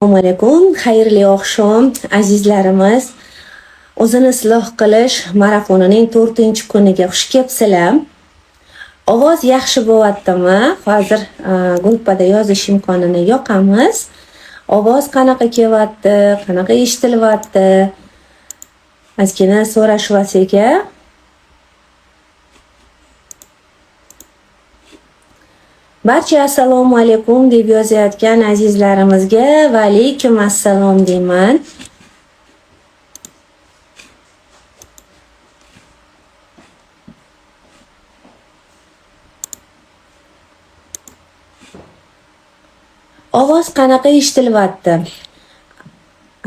Assalomu alaykum, xayrli oqshom azizlarimiz. O'zini isloh qilish marafonining 4-kuniga xush kelibsizlar. Ovoz yaxshi bo'lyaptimi? Hozir gruppada yozish imkonini yoqamiz. Ovoz qanaqa kelyapti, qanaqa eshitilyapti? Ozgina so'rashvasak. Barcha assalomu alaykum deb yozayotgan azizlarimizga va alaykum assalom deyman. Ovoz qanaqa eshitilyapti?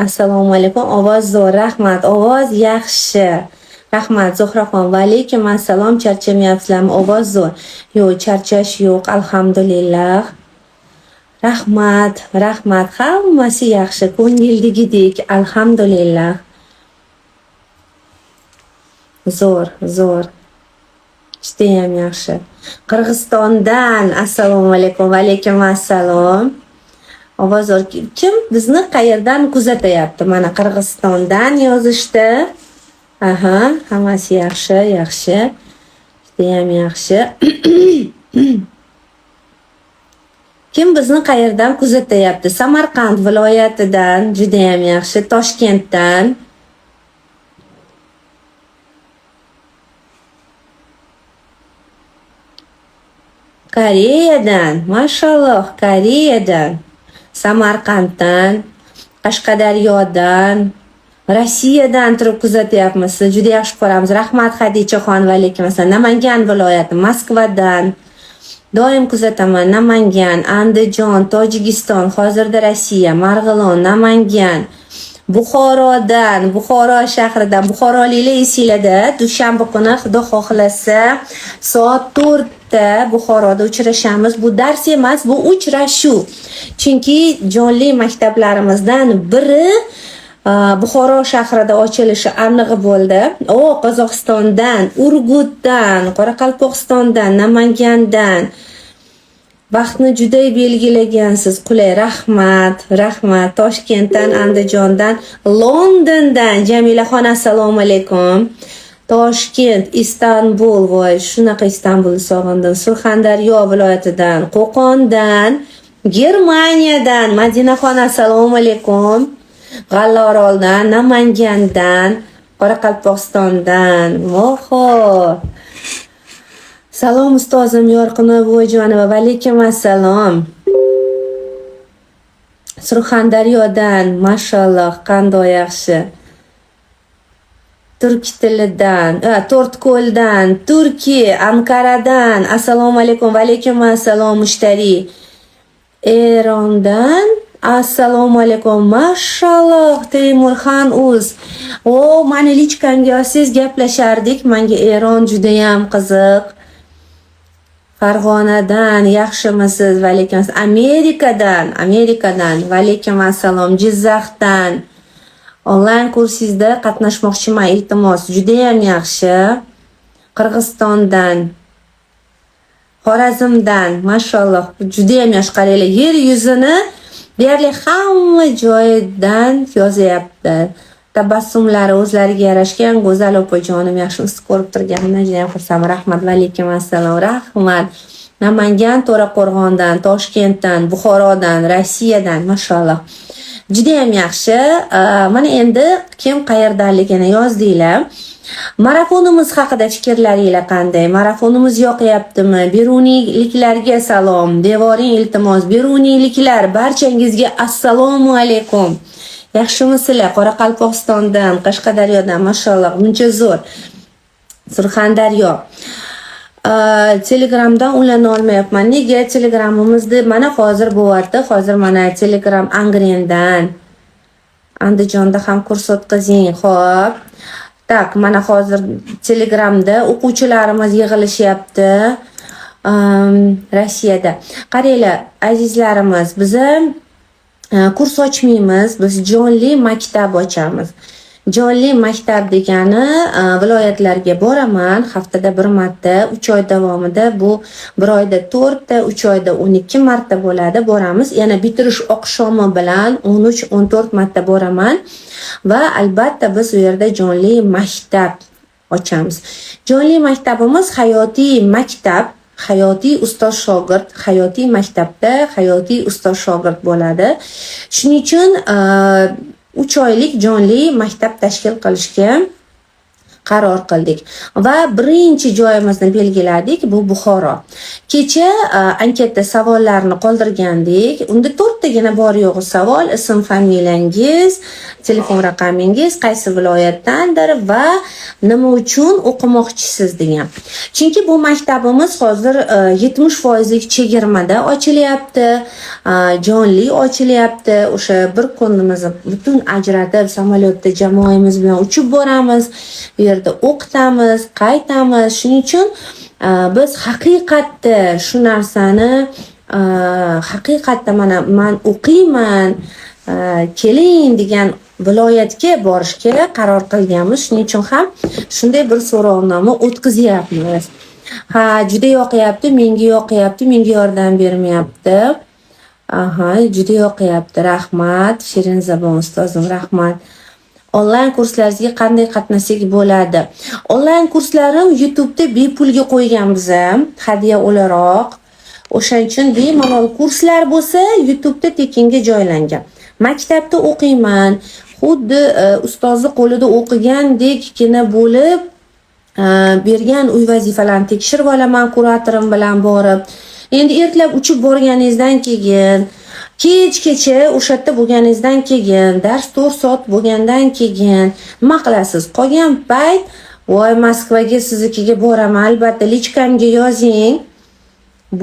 Assalomu alaykum. Ovoz zo'r, rahmat. Ovoz yaxshi. Rahmat Zuhraxon. Va alaykum assalom. Charchamayapsizlarmi? Ovoz zo'r. Yo'q, charchash yo'q, alhamdulillah. Rahmat, rahmat. Hammasi yaxshi, ko'ngildagidek, alhamdulillah. Zo'r, zo'r. Judayam yaxshi. Qirg'izistondan assalomu alaykum. Va alaykum assalom. Ovoz zo'r. Kim bizni qayerdan kuzatyapti? Mana Qirg'izistondan yozishdi. Aha, hammasi yaxshi, yaxshi. Judayam yaxshi. Kim bizni qayerdan kuzatyapti? Samarqand viloyatidan, judayam yaxshi. Toshkentdan. Koreyadan, mashalloh, Koreyadan. Samarqanddan, Qashqadaryodan, Rossiyadan turib kuzatyapmiz. Juda yaxshi ko'ramiz. Rahmat Xadichaxon va alaykum assalom. Namangan viloyati, Moskvadan doim kuzataman. Namangan, Andijon, Tojikiston, hozirda Rossiya, Marg'ilon, Namangan, Buxorodan, Buxoro shahridan, buxoroliklar esinglarda dushanba kuni Xudo xohlasa soat 4 Buxoroda uchrashamiz. Bu dars emas, bu uchrashuv. Chunki jonli maktablarimizdan biri Buxoro shahrida ochilishi aniq bo'ldi. Qozog'istondan, Urgutdan, Qoraqalpog'istondan, Namangandan vaqtni juda belgilagansiz. Qulay, rahmat, rahmat. Toshkentdan, Andijondan, Londondan Jamilaxon assalomu alaykum. Toshkent, Istanbul, voy, shunaqa Istanbulni sog'indim. Surxondaryo viloyatidan, Qo'qondan, Germaniyadan Madinaxon assalomu alaykum. G'allaoroldan, Namangandan, Qoraqalpog'istondan. Voho. Salom ustozim Yorqinoy buvijonova. Va alaykum assalom. Surxondaryodan, mashalloh, qanday yaxshi. Turk tilidan, To'rtko'ldan, Turkiya, Anqaradan, assalomu alaykum. Va alaykum assalom mushtari. Erondan, assalomu alaykum. Mashalloh, Teymurxon Uz. Mani lichkamga yozsangiz gaplashardik. Menga Eron juda ham qiziq. Farg'onadan, yaxshimisiz? Va alaykum assalom. Amerikadan, va alaykum assalom. Jizzaxdan onlayn kursingizda qatnashmoqchiman, iltimos. Juda ham yaxshi. Qirg'izistondan, Xorazmdan, mashalloh, juda ham yaxshi. Qaranglar, yer yuzini deyarli hamma joydan yozyapti. Tabassumlari o'zlariga yarashgan. Go'zal opajonim, yaxshimisiz? Ko'rib turganimdan juda ham xursandman. Rahmat va alaykum assalom. Rahmat. Namangan, To'raqo'rg'ondan, Toshkentdan, Buxorodan, Rossiyadan, mashalloh. Juda ham yaxshi. Mana endi kim qayerdanligini yozdinglar. Marafonimiz haqida fikrlaringlar qanday? Marafonimiz yoqyaptimi? Beruniyliklarga salom. Devoring iltimos. Beruniyliklar, barchangizga assalomu alaykum. Yaxshimisizlar? Qoraqalpog'istondan, Qashqadaryodan, mashalloh, buncha zo'r. Surxondaryo. Telegramdan ulana olmayapman. Nega? Telegramimizni mana hozir bo'lyapti. Hozir mana Telegram Angrendan, Andijonda ham kurs o'tkazing. Xo'p. Tak, mana hozir Telegramda o'quvchilarimiz yig'ilishyapti. Rossiyada. Qaranglar, azizlarimiz, biz kurs ochmaymiz, biz jonli maktab ochamiz. Jonli maktab degani viloyatlarga boraman, haftada bir marta, 3 oy davomida, bu bir oyda 4 ta, 3 oyda 12 marta bo'ladi, boramiz. Yana bitirish oqshomi bilan 13-14 marta boraman va albatta biz u yerda jonli maktab ochamiz. Jonli maktabimiz hayotiy maktab, hayotiy ustoz shogird, hayotiy maktabda hayotiy ustoz shogird bo'ladi. Shuning uchun 3 oylik jonli maktab tashkil qilishga qaror qildik va birinchi joyimizni belgiladik, bu Buxoro. Kecha anketa savollarni qoldirgandik. Unda 4 tagina bor yo'g'i savol: ism, familiyangiz, telefon raqamingiz, qaysi viloyatdandir va nima uchun o'qimoqchisiz degan. Chunki bu maktabimiz hozir 70% chegirmada ochilyapti, jonli ochilyapti. O'sha bir kunimizni butun ajratib samolyotda jamoamiz bilan uchib boramiz. Bu yerda o'qitamiz, qaytamiz. Shuning uchun biz haqiqatda shu narsani haqiqatda mana men o'qiyman, keling degan viloyatga borishga qaror qilganmiz. Shuning uchun ham shunday bir so'rovnoma o'tkazyapmiz. Ha, juda yoqyapti, menga yoqyapti, menga yordam bermayapti. Aha, juda yoqyapti. Rahmat, Shirinzabon ustozim, rahmat. Onlayn kurslaringizga qanday qatnashsak bo'ladi? Onlayn kurslarim YouTube'da bepulga qo'yganmiz hadiya o'laroq. O'shaning uchun bemalol kurslar bo'lsa YouTube'da tekinga joylangan. Maktabda o'qiyman, xuddi ustozni qo'lida o'qigandekgina bo'lib bergan uy vazifalarini tekshirib olaman kuratorim bilan borib. Endi ertalab uchib borganingizdan keyin, kechgacha o'sha yerda bo'lganingizdan keyin, dars 4 soat bo'lgandan keyin nima qilasiz? Qolgan payt voy Moskvaga siznikiga boraman, albatta lichkamga yozing.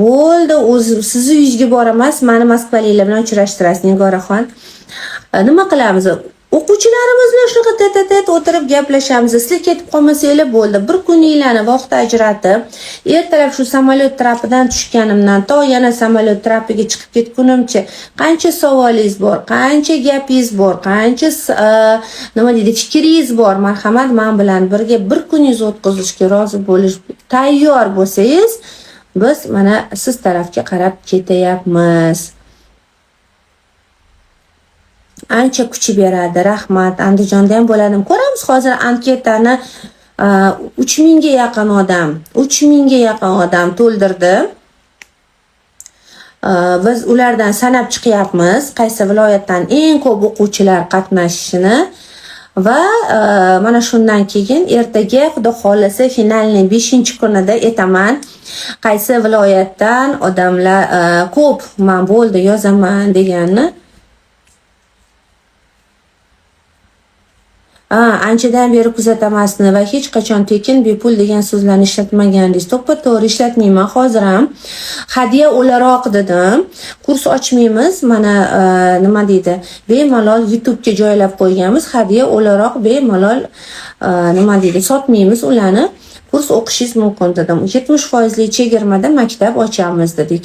Bo'ldi, o'zi sizni uyingizga boramas, meni moskvaliklar bilan uchrashtirasiz, Nigoraxon. Nima qilamiz? O'quvchilarimiz bilan shunaqa tat o'tirib gaplashamiz. Sizlar ketib qolmasanglar bo'ldi. Bir kuninglarni vaqt ajratib, ertalab shu samolyot trapidan tushganimdan to yana samolyot trapiga chiqib ketgunimcha qancha savolingiz bor, qancha gapingiz bor, qancha nima deydi, fikringiz bor. Marhamat, men bilan birga bir kuningizni o'tkazishga rozi bo'lish tayyor bo'lsangiz, biz mana siz tarafga qarab ketayapmiz. Ancha kuchi beradi. Rahmat. Andijonda ham bo'ladim. Ko'ramiz hozir anketani 3000 ga yaqin odam, 3000 ga yaqin odam to'ldirdi. Biz ulardan sanab chiqyapmiz, qaysi viloyatdan eng ko'p o'quvchilar qatnashishini va mana shundan keyin ertaga xudo xolasa finalning 5-kunida aytaman, qaysi viloyatdan odamlar ko'p men bo'ldi yozaman deganni. Anchadan beri kuzatamasni va hech qachon tekin bepul degan so'zlarni ishlatmagandingiz. To'ppa-to'g'ri ishlatmayman. Hozir ham hadiya o'laroq dedim. Kurs ochmaymiz. Mana nima deydi? Bemalol YouTube'ga joylab qo'yganmiz. Hadiya o'laroq bemalol nima deydi? Sotmaymiz ularni. Kurs o'qishingiz mumkin dedim. 70% chegirmada maktab ochamiz dedik.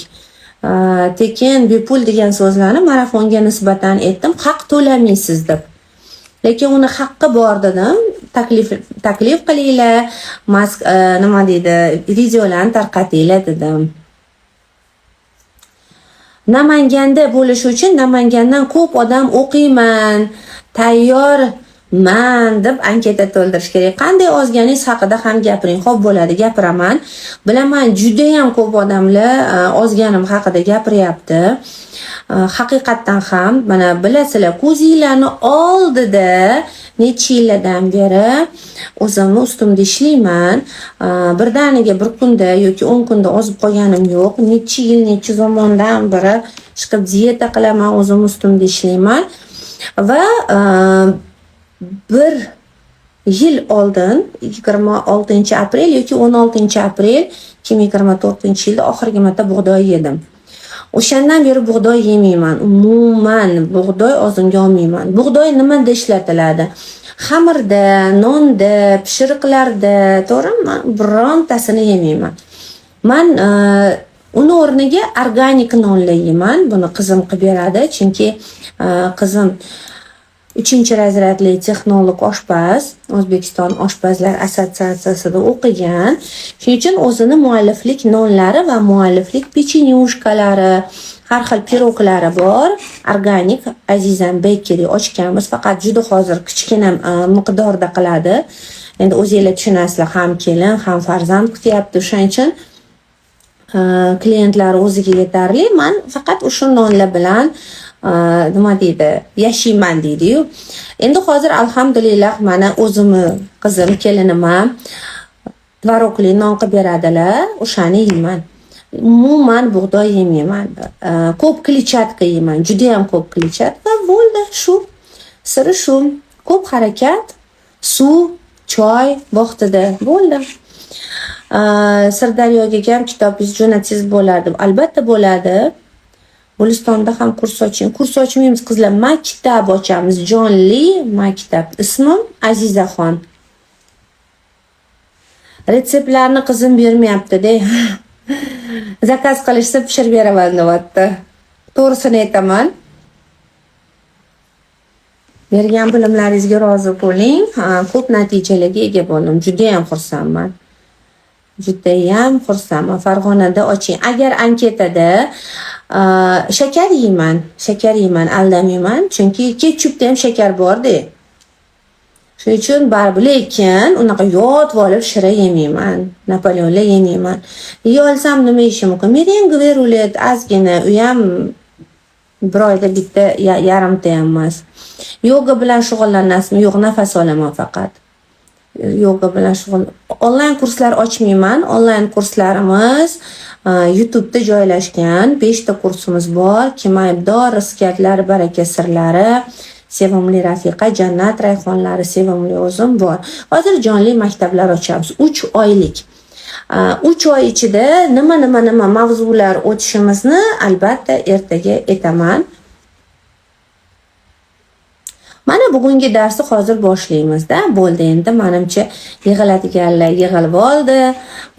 Tekin bepul degan so'zlarni marafonga nisbatan aytdim. Haq to'lamaysiz deb. Lekin uni haqqi bor dedim. Taklif qilinglar, nima deydi, videolarni tarqatinglar dedim. Namanganda bo'lish uchun Namangandan ko'p odam o'qiyman, tayyorman deb anketa to'ldirish kerak. Qanday ozganingiz haqida ham gapiring. Xo'p, bo'ladi, gapiraman. Bilaman, juda ham ko'p odamlar ozganim haqida gapiryapti. Haqiqatdan ham mana bilasizlar, ko'zinglarni oldida necha yillardan beri o'zimni ustimda ishlayman. Birdaniga bir kunda yoki 10 kunda ozib qolganim yo'q. Necha yil, necha zamondan beri chiqib dieta qilaman, o'zim ustimda ishlayman va bir yil oldin 26-aprel yoki 16-aprel 2024-yilda oxirgi marta bug'doy yedim. O'shandan beri bug'doy yemayman. Umuman bug'doy og'zimga olmayman. Bug'doy nimada ishlatiladi? Xamirda, nonda, pishiriqlarda, to'g'rimi? Birontasini yemayman. Men uni o'rniga organik nonlar yeyman. Buni qizim qilib beradi, chunki qizim 3 razryadli texnolog oshpaz, O'zbekiston oshpazlar assotsiatsiyasida o'qigan. Shuning uchun o'zini mualliflik nonlari va mualliflik pechenyushkalari, har xil piroglari bor. Organik Azizam Bakery ochganmiz, faqat juda hozir kichkina miqdorda qiladi. Endi o'zingizlar tushunasizlar, ham kelin, ham farzand kutyapti. Shuning uchun klientlar o'ziga yetarli. Men faqat o'sha nonlar bilan nima deydi, yashayman deydi-yu. Endi hozir alhamdulillah mana o'zimni qizim, kelinim ham tvorogli non qilib beradilar, o'shani yeyman. Umuman bug'doy yemayman. Ko'p kletchatka yeyman, juda ham ko'p kletchatka. Bo'ldi, shu. Siri shu. Ko'p harakat, suv, choy vaqtida bo'ldi. Sirdaryoga ham kitobingiz jo'natsiz bo'lardi. Albatta bo'ladi. Gulistonda ham kurs oching. Kurs ochmaymiz qizlar, maktab ochamiz. Jonli maktab. Ismim Azizaxon. Retseptlarni qizim bermayapti-da. Zakaz qilishsa pishirib beraman deyapti. To'g'risini aytaman. Bergan bilimlaringizga rozi bo'ling. Ko'p natijalarga ega bo'ldim. Juda ham xursandman. Judayam xursandman. Farg'onada oching. Agar anketada shakar yeyman, aldamayman, chunki ketchupda ham shakar bor-da. Shuning uchun baribir, lekin unaqa yotib olib shira yemayman, Napoleonlar yemayman. Yeyolsam nima yeyishim mumkin? Merengue rulet ozgina, u ham bir oyda bitta yarimta ham emas. Yoga bilan shug'ullanasizmi? Yo'q, nafas olaman faqat. Yoga bilan onlayn kurslar ochmayman. Onlayn kurslarimiz YouTube'da joylashgan. 5 ta kursimiz bor. Kim aybdor, rizqiyatlar, baraka sirlari, sevimli rafiqa, jannat rayhonlari, sevimli o'zim bor. Hozir jonli maktablar ochamiz. 3 oylik. 3 oy ichida nima mavzular o'tishimizni albatta ertaga aytaman. Mana bugungi darsni hozir boshlaymiz-da. Bo'ldi, endi menimcha yig'iladiganlar yig'ilib oldi,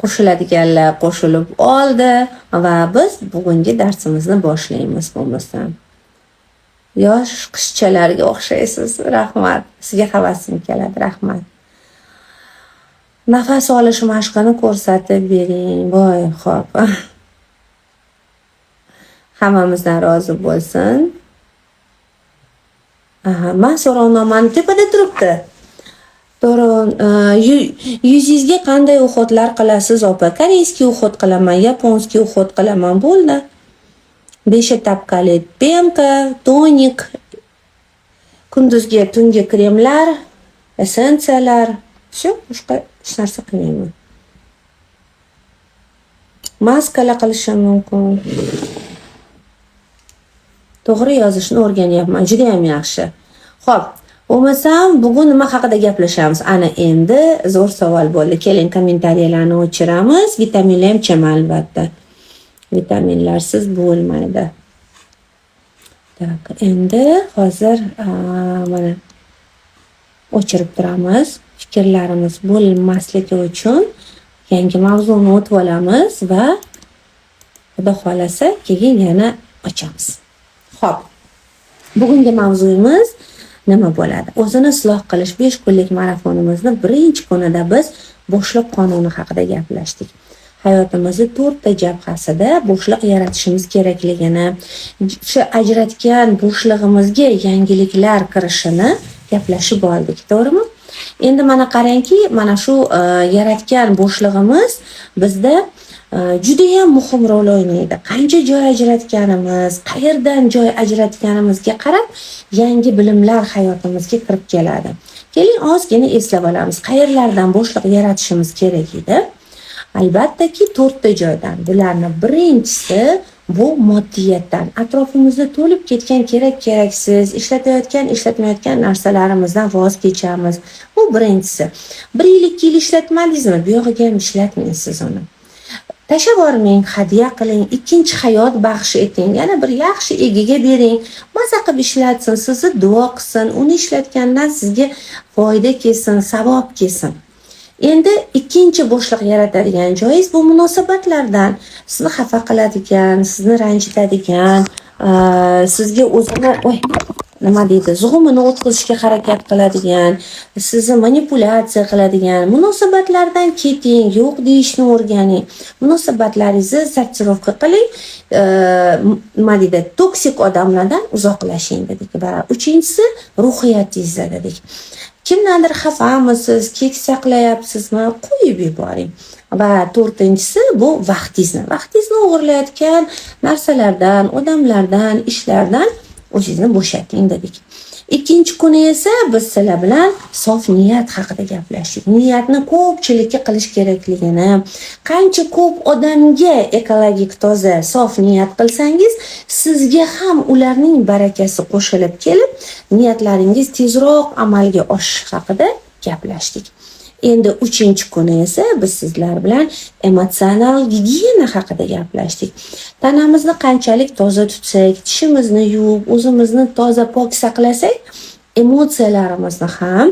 qo'shiladiganlar qo'shilib oldi va biz bugungi darsimizni boshlaymiz bo'lmasam. Yosh qizchalarga o'xshaysiz. Rahmat. Sizga havasim keladi. Rahmat. Nafas olish mashqini ko'rsatib bering. Voy, xo'p. Hammamizdan rozi bo'lsin. Men so'rovnomani tepada turibdi. Yuzingizga qanday uxotlar qilasiz, opa? Koreyskiy uxot qilaman, yaponskiy uxot qilaman, bo'ldi. 5 etapkali pemka, tonik, kunduzgi, tungi kremlar, essensiyalar, shu boshqa hech narsa qilmayman. Maskalar qilishim mumkin. To'g'ri yozishni o'rganyapman, juda ham yaxshi. Xo'p, bo'lmasam bugun nima haqida gaplashamiz? Ana endi zo'r savol bo'ldi. Keling, kommentariyalarni o'chiramiz. Vitaminlar ham cham albatta. Vitaminlarsiz bo'lmaydi. Tak, endi hozir mana o'chirib turamiz. Fikrlarimiz bo'lmasligi uchun yangi mavzuni o'tib olamiz va xudo xolasa keyin yana ochamiz. Xo'p. Bugungi mavzuyimiz nima bo'ladi? O'zini isloh qilish 5 kunlik marafonimizni birinchi kunida biz bo'shliq qonuni haqida gaplashdik. Hayotimizning 4 ta jabhasida bo'shliq yaratishimiz kerakligini, shu ajratgan bo'shlig'imizga yangiliklar kirishini gaplashib oldik, to'g'rimi? Endi mana qarangki, mana shu yaratgan bo'shlig'imiz bizda juda ham muhim rol o'ynaydi. Qancha joy ajratganimiz, qayerdan joy ajratganimizga qarab yangi bilimlar hayotimizga kirib keladi. Keling, ozgina eslab olamiz. Qayerlardan bo'shliq yaratishimiz kerak edi? Albattaki 4 ta joydan. Bularning birinchisi bu moddiyatdan. Atrofimizda to'lib ketgan kerak-keraksiz, ishlatmayotgan narsalarimizdan voz kechamiz. Bu birinchisi. 1 yil, 2 yil ishlatmadingizmi? Bu yog'iga ham ishlatmaysiz uni. Tashlab yubormang, hadya qiling, ikkinchi hayot baxsh eting, yana bir yaxshi egiga bering, maza qilib ishlatsin, sizni duo qilsin, uni ishlatgandan sizga foyda kelsin, savob kelsin. Endi ikkinchi bo'shliq yaratadigan joyingiz bu munosabatlardan. Sizni xafa qiladigan, sizni ranjitadigan, sizga o'zini nima deydi, zug'umini o'tkazishga harakat qiladigan, sizni manipulyatsiya qiladigan munosabatlardan keting, yo'q deyishni o'rganing. Munosabatlaringizni sortirovka qiling, nima deydi, toksik odamlardan uzoqlashing dedik. Va uchinchisi ruhiyatingizda dedik. Kimdandir xafamisiz, kek saqlayapsizmi, qo'yib yuboring. Va to'rtinchisi bu vaqtingizni o'g'irlayotgan narsalardan, odamlardan, ishlardan o'zingizni bo'shating dedik. Ikkinchi kuni esa biz sizlar bilan sof niyat haqida gaplashdik. Niyatni ko'pchilikka qilish kerakligini, qancha ko'p odamga ekologik toza sof niyat qilsangiz, sizga ham ularning barakasi qo'shilib kelib, niyatlaringiz tezroq amalga oshishi haqida gaplashdik. Endi uchinchi kuni esa biz sizlar bilan emotsional gigiyena haqida gaplashdik. Tanamizni qanchalik toza tutsak, tishimizni yuvib, o'zimizni toza pok saqlasak, emotsiyalarimizni ham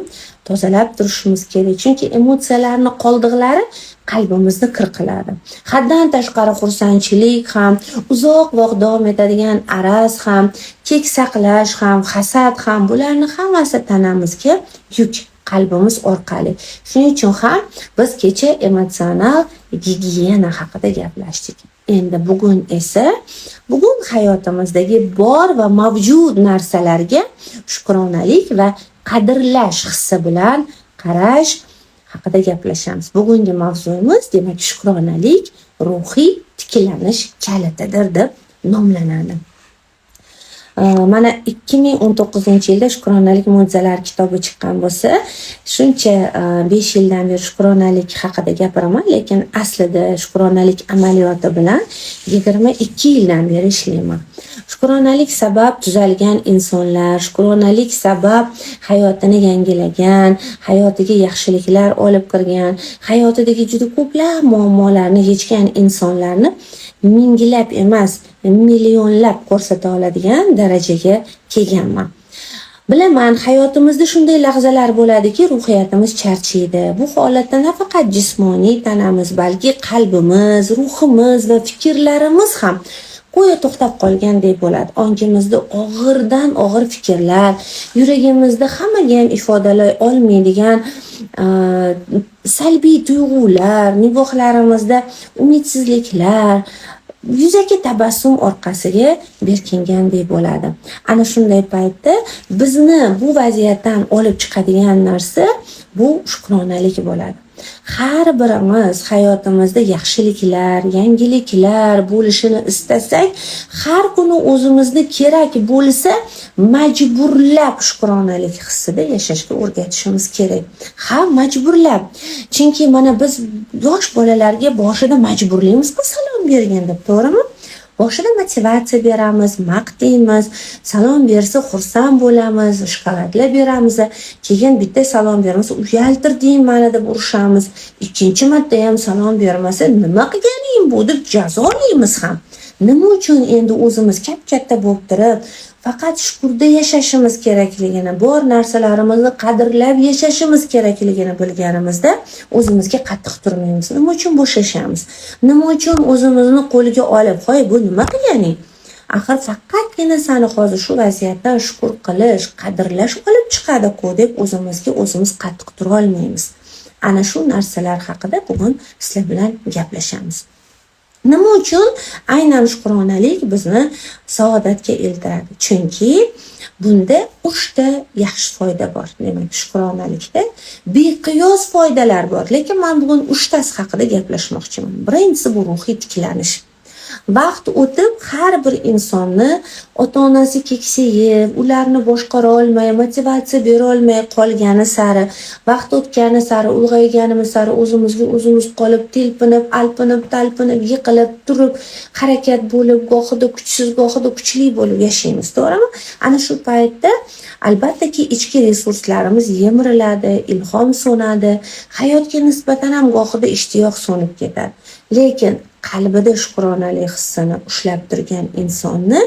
tozalab turishimiz kerak. Chunki emotsiyalarning qoldiqlari qalbimizni kir qiladi. Haddan tashqari xursandchilik ham, uzoq vaqt davom etadigan araz ham, kek saqlash ham, hasad ham, bularning hammasi tanamizga yuk. Qalbimiz orqali. Shuning uchun ham biz kecha emotsional gigiyena haqida gaplashdik. Endi bugun hayotimizdagi bor va mavjud narsalarga shukronalik va qadrlash hissi bilan qarash haqida gaplashamiz. Bugungi mavzuyimiz demak shukronalik ruhiy tiklanish kalitidir deb nomlanadi. Mana 2019-yilda Shukronalik mo'jizalari kitobi chiqqan bo'lsa, shuncha 5 yildan beri shukronalik haqida gapiraman, lekin aslida shukronalik amaliyoti bilan 22 yildan beri ishlayman. Shukronalik sabab tuzalgan insonlar, shukronalik sabab hayotini yangilagan, hayotiga yaxshiliklar olib kirgan, hayotidagi juda ko'plab muammolarni yechgan insonlarni minglab emas, millionlab ko'rsata oladigan darajaga kelganman. Bilaman, hayotimizda shunday lahzalar bo'ladiki, ruhiyatimiz charchaydi. Bu holatda nafaqat jismoniy tanamiz, balki qalbimiz, ruhimiz va fikrlarimiz ham qo'ya to'xtab qolgandek bo'ladi. Ongimizda og'irdan og'ir fikrlar, yuragimizda hammaga ham ifodalay olmaydigan salbiy tuyg'ular, nigohlarimizda umidsizliklar, yuzaki tabassum orqasiga berkingandek bo'ladi. Ana shunday paytda bizni bu vaziyatdan olib chiqadigan narsa bu shukronalik bo'ladi. Har birimiz hayotimizda yaxshiliklar, yangiliklar bo'lishini istasak, har kuni o'zimizni kerak bo'lsa majburlab shukronalik hissida yashashga o'rgatishimiz kerak. Ha, majburlab. Chunki mana biz yosh bolalarga boshida majburlaymiz-ku salom bergan deb, to'g'rimi? Boshida motivatsiya beramiz, maqtaymiz, salom bersa xursand bo'lamiz, shokoladlar beramiz, keyin bitta salom bermasa uyaltirding mana deb urishamiz. Ikkinchi marta ham salom bermasa nima qilganing bu deb jazolaymiz ham. Nima uchun endi o'zimiz katta bo'lib turib, faqat shukurda yashashimiz kerakligini, bor narsalarimizni qadrlab yashashimiz kerakligini bilganimizda o'zimizga qattiq turmaymiz. Nima uchun bo'shashamiz? Nima uchun o'zimizni qo'liga olib, "Hoy, bu nima qilganing? Axir faqatgina seni hozir shu vaziyatdan shukur qilish, qadrlash olib chiqadi-ku" deb o'zimizga o'zimiz qattiq tura olmaymiz. Ana shu narsalar haqida bugun sizlar bilan gaplashamiz. Nima uchun aynan shukronalik bizni saodatga eltiradi? Chunki bunda 3 ta yaxshi foyda bor. Demak, shukronalikda beqiyos foydalar bor, lekin men bugun 3 tasi haqida gaplashmoqchiman. Birinchisi bu ruhiy tiklanish. Vaqt o'tib har bir insonni ota-onasi keksayib, ularni boshqara olmay, motivatsiya bera olmay qolgani sari, vaqt o'tgani sari, ulg'ayganimiz sari o'zimizga o'zimiz qolib, telpinib, alpinib, talpinib, yiqilib, turib, harakat bo'lib, gohida kuchsiz, gohida kuchli bo'lib yashaymiz, to'g'rimi? Ana shu paytda albattaki ichki resurslarimiz yemiriladi, ilhom so'nadi, hayotga nisbatan ham gohida ishtiyoq so'nib ketadi. Lekin qalbida shukronalik hissini ushlab turgan insonni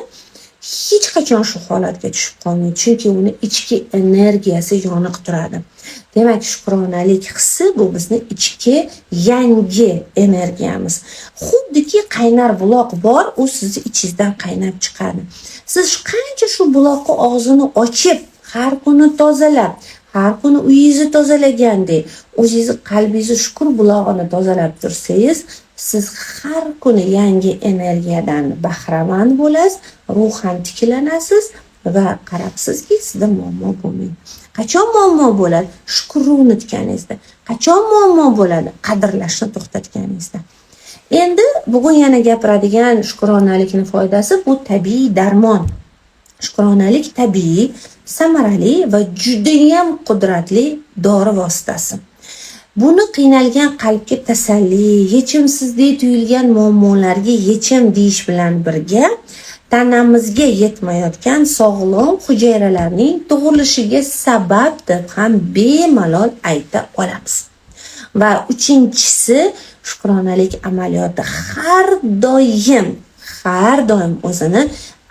hech qachon shu holatga tushib qolmaydi, chunki uni ichki energiyasi yoniq turadi. Demak, shukronalik hissi bu bizni ichki yangi energiyamiz. Xuddiki qaynar buloq bor, u sizni ichingizdan qaynab chiqadi. Siz qancha shu buloqning og'zini ochib, har kuni tozalab, har kuni uyingizni tozalagandek, o'zingizni qalbingizni shukur bulog'ini tozalab tursangiz, siz har kuni yangi energiyadan bahramand bo'lasiz, ruhan tiklanasiz va qarabsizki, sizda muammo bo'lmaydi. Qachon muammo bo'ladi? Shukurni unutganingizda. Qachon muammo bo'ladi? Qadrlashni to'xtatganingizda. Endi bugun yana gapiradigan shukronalikning foydasi bu tabiiy darmon. Shukronalik tabiiy, samarali va judayam qudratli dori vositasi. Buni qiynalgan qalbga tasalli, yechimsizlik tuyulgan muammolarga yechim deyish bilan birga tanamizga yetmayotgan sog'lom hujayralarning tug'ilishiga sabab deb ham bemalol ayta olamiz. Va uchinchisi, shukronalik amaliyoti har doim o'zini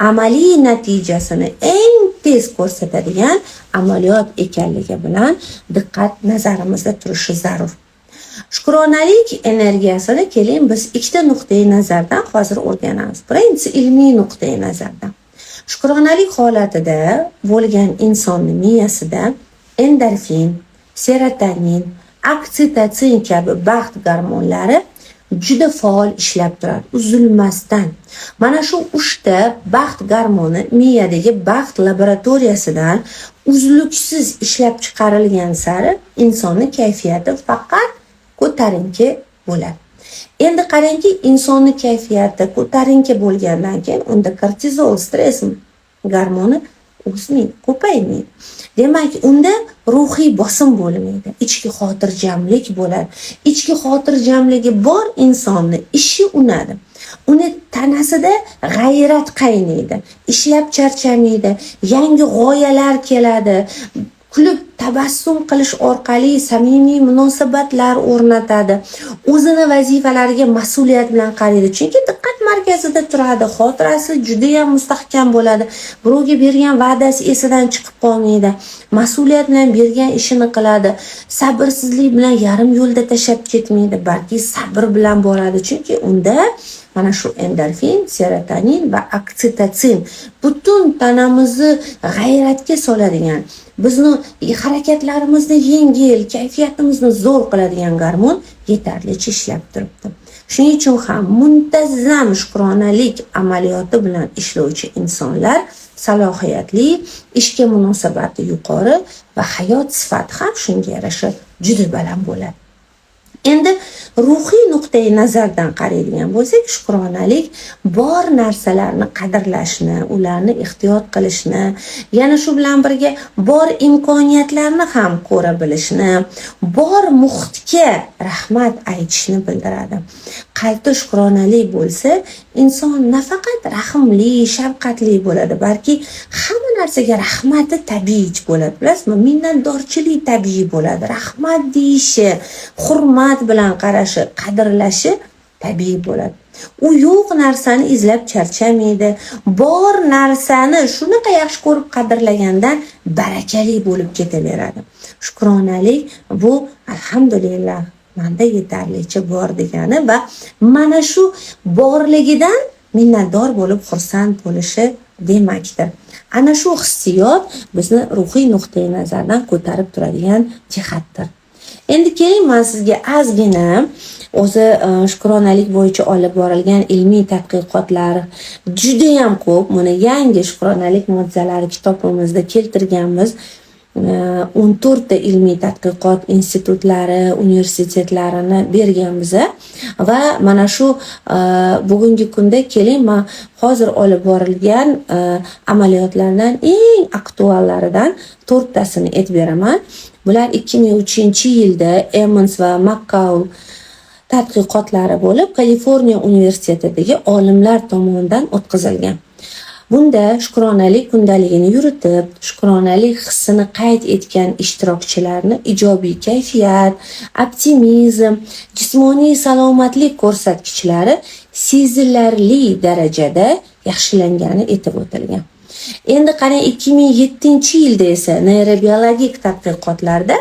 amaliy natijasini eng tez ko'rsatadigan amaliyot ekanligi bilan diqqat nazarimizda turishi zarur. Shukronalik energiyasini keling biz ikkita nuqtai nazardan hozir o'rganamiz. Birinchisi ilmiy nuqtai nazardan. Shukronalik holatida bo'lgan insonning miyasida endorfin, serotonin, oksitotsin kabi baxt gormonlari juda faol ishlab turadi, uzilmasdan. Mana shu 3 ta baxt gormoni miyadagi baxt laboratoriyasidan uzluksiz ishlab chiqarilgan sari insonning kayfiyati faqat ko'tarinki bo'ladi. Endi qarangki, insonning kayfiyati ko'tarinki bo'lgandan keyin unda kortizol, stress gormoni o'smaydi, ko'paymaydi. Demak, unda ruhiy bosim bo'lmaydi, ichki xotirjamlik bo'ladi. Ichki xotirjamligi bor insonni ishi unadi. Uni tanasida g'ayrat qaynaydi, ishlab charchamaydi, yangi g'oyalar keladi. Kulib tabassum qilish orqali samimiy munosabatlar o'rnatadi. O'zini vazifalariga mas'uliyat bilan qaraydi. Chunki diqqat markazida turadi, xotirasi juda ham mustahkam bo'ladi. Birovga bergan va'dasi esidan chiqib qolmaydi. Mas'uliyat bilan bergan ishini qiladi. Sabrsizlik bilan yarim yo'lda tashab ketmaydi, balki sabr bilan boradi. Chunki unda mana shu endorfin, serotonin va oksitotsin butun tanamizni g'ayratga soladigan, bizni harakatlarimizni yengil, kayfiyatimizni zo'r qiladigan gormon yetarlicha ishlab turibdi. Shuning uchun ham muntazam shukronalik amaliyoti bilan ishlovchi insonlar salohiyatli, ishga munosabati yuqori va hayot sifati ham shunga yarasha juda baland bo'ladi. Endi ruhiy nuqtai nazardan qaraydigan bo'lsak, shukronalik bor narsalarni qadrlashni, ularni ehtiyot qilishni, yana shu bilan birga bor imkoniyatlarni ham ko'ra bilishni, bor muhitga rahmat aytishni bildiradi. Qalbda shukronalik bo'lsa, inson nafaqat rahmli, shafqatli bo'ladi, balki hamma narsaga rahmati tabiiy bo'ladi. Bilasizmi? Minnatdorchilik tabiiy bo'ladi. Rahmat deyishi, hurmat bilan qarashi, qadrlashi tabiiy bo'ladi. U yo'q narsani izlab charchamaydi. Bor narsani shunaqa yaxshi ko'rib qadrlagandan barakali bo'lib ketaveradi. Shukronalik bu alhamdulillah menda yetarlicha bor degani va mana shu borligidan minnatdor bo'lib xursand bo'lishi demakdir. Ana shu hissiyot bizni ruhiy nuqtai nazardan ko'tarib turadigan jihatdir. Endi keling, men sizga ozgina o'zi shukronalik bo'yicha olib borilgan ilmiy tadqiqotlar juda ham ko'p. Buni yangi shukronalik mo'jizalari kitobimizda keltirganmiz. 14 ta ilmiy tadqiqot institutlari, universitetlarini berganmiz va mana shu bugungi kunda keling, men hozir olib borilgan amaliyotlardan eng aktuallaridan 4 tasini aytib beraman. Bular 2003-yilda Emmons va McCall tadqiqotlari bo'lib, Kaliforniya universitetidagi olimlar tomonidan o'tkazilgan. Bunda shukronalik kundaligini yuritib, shukronalik hissini qayd etgan ishtirokchilarni ijobiy kayfiyat, optimizm, jismoniy salomatlik ko'rsatkichlari sezilarli darajada yaxshilangani aytib o'tilgan. Endi qarang, 2007-yilda esa neyrobiologik tadqiqotlarda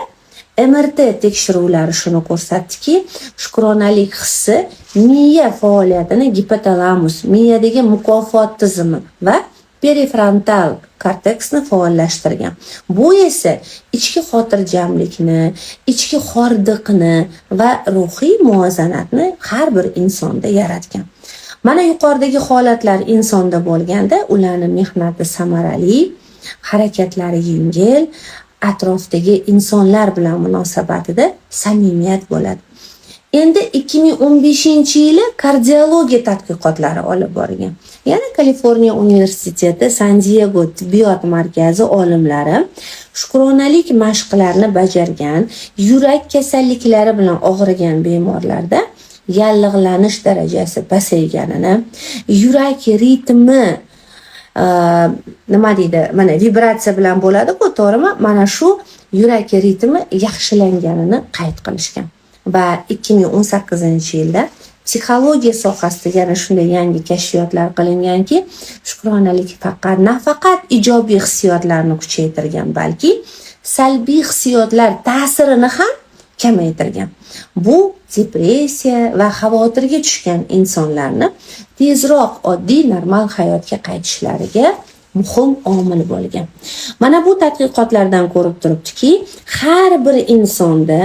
MRT tekshiruvlari shuni ko'rsatdiki, shukronalik hissi miya faoliyatini gipotalamus, miyadagi mukofot tizimi va prefrontal korteksni faollashtirgan. Bu esa ichki xotirjamlikni, ichki hordiqni va ruhiy muvozanatni har bir insonda yaratgan. Mana yuqoridagi holatlar insonda bo'lganda, ularning mehnati samarali, harakatlari yengil, atrofdagi insonlar bilan munosabatida samimiyat bo'ladi. Endi 2015-yili kardiologiya tadqiqotlari olib borilgan. Yana Kaliforniya universiteti San-Diego tibbiyot markazi olimlari shukronalik mashqlarini bajargan yurak kasalliklari bilan og'rigan bemorlarda yallig'lanish darajasi pasayganini, yurak ritmi nima deydi, mana vibratsiya bilan bo'ladi-ku, to'g'rimi? Mana shu yurak ritmi yaxshilanganini qayd qilishgan. Va 2018-yilda psixologiya sohasida yana shunday yangi kashfiyotlar qilinganki, shukronalik nafaqat ijobiy hissiyotlarni kuchaytirgan, balki salbiy hissiyotlar ta'sirini ham kamaytirgan. Bu depressiya va xavotirga tushgan insonlarni tezroq oddiy normal hayotga qaytishlariga muhim omil bo'lgan. Mana bu tadqiqotlardan ko'rib turibdiki, har bir insonda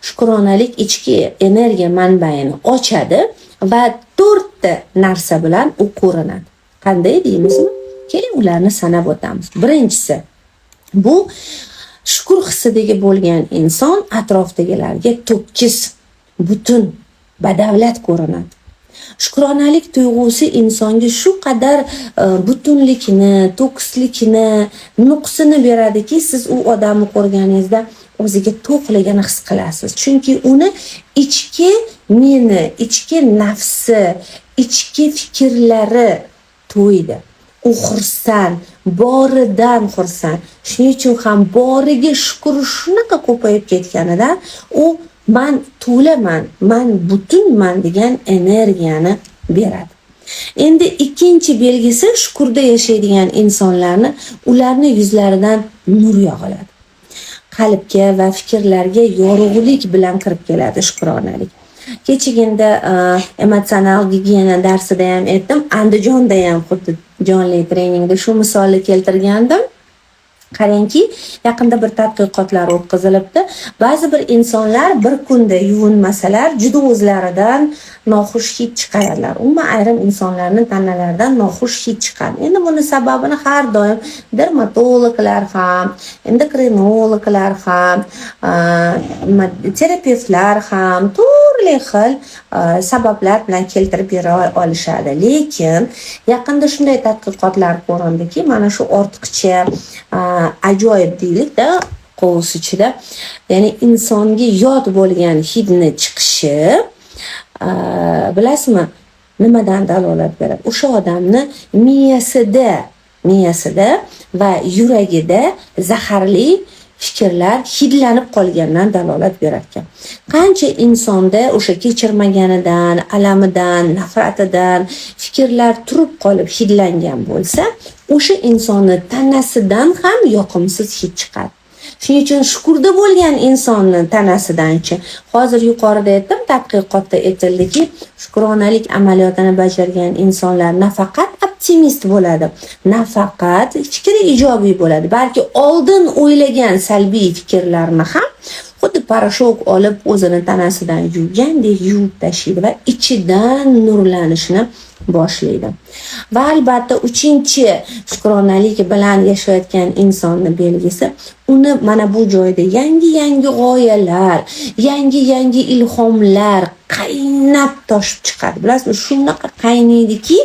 shukronalik ichki energiya manbaini ochadi va 4 ta narsa bilan u ko'rinadi. Qanday deymizmi? Keling, ularni sanab o'tamiz. Birinchisi, bu shukur hissidagi bo'lgan inson atrofdagilarga to'kis, butun, badavlat ko'rinadi. Shukronalik tuyg'usi insonga shu qadar butunlikni, to'kislikni, nuqsini beradiki, siz u odamni ko'rganingizda o'ziga to'qligini his qilasiz. Chunki uni ichki meni, ichki nafsi, ichki fikrlari to'ydi. U xursand, boridan xursand. Shuning uchun ham boriga shukur shunaqa ko'payib ketganidan u man to'laman, man butunman degan energiyani beradi. Endi ikkinchi belgisi, shukurda yashaydigan insonlarni, ularni yuzlaridan nur yog'iladi. Qalbga va fikrlarga yorug'lik bilan kirib keladi shukronalik. Kechagina emotsional gigiyena darsida ham aytdim, Andijonda ham xuddi jonli treningda shu misolni keltirgandim. Qarangki, yaqinda bir tadqiqotlar o'tkazilibdi. Ba'zi bir insonlar bir kunda yuvinmasalar, juda o'zlaridan noxush hid chiqaradilar. Umuman ayrim insonlarning tanalaridan noxush hid chiqadi. Endi buni sababini har doim dermatologlar ham, endokrinologlar ham, terapevtlar ham turli xil sabablar bilan keltirib bera olishadi. Lekin yaqinda shunday tadqiqotlar ko'rindiki, mana shu ortiqcha ajoyib deylik-da qog'oz ichida, ya'ni insonga yod bo'lgan hidni chiqishi, bilasizmi, nimadan dalolat beradi? O'sha odamni miyasida va yuragida zaharli fikrlar hidlanib qolgandan dalolat berar ekan. Qancha insonda o'sha kechirmaganidan, alamidan, nafratidan fikrlar turib qolib hidlangan bo'lsa, o'sha insonni tanasidan ham yoqimsiz hid chiqadi. Shuning uchun shukurda bo'lgan insonni tanasidanchi, hozir yuqorida aytdim, tadqiqotda aytildiki, shukronalik amaliyotini bajargan insonlar nafaqat optimist bo'ladi, nafaqat fikri ijobiy bo'ladi, balki oldin o'ylagan salbiy fikrlarni ham xuddi parashok olib o'zini tanasidan yuvgandek yuvib tashlaydi va ichidan nurlanishni boshlaydi. Va albatta 3-chi shukronalik bilan yashayotgan insonning belgisi, uni mana bu joyda yangi g'oyalar, yangi ilhomlar qaynab toshib chiqadi. Bilasizmi, shunaqa qaynaydiki,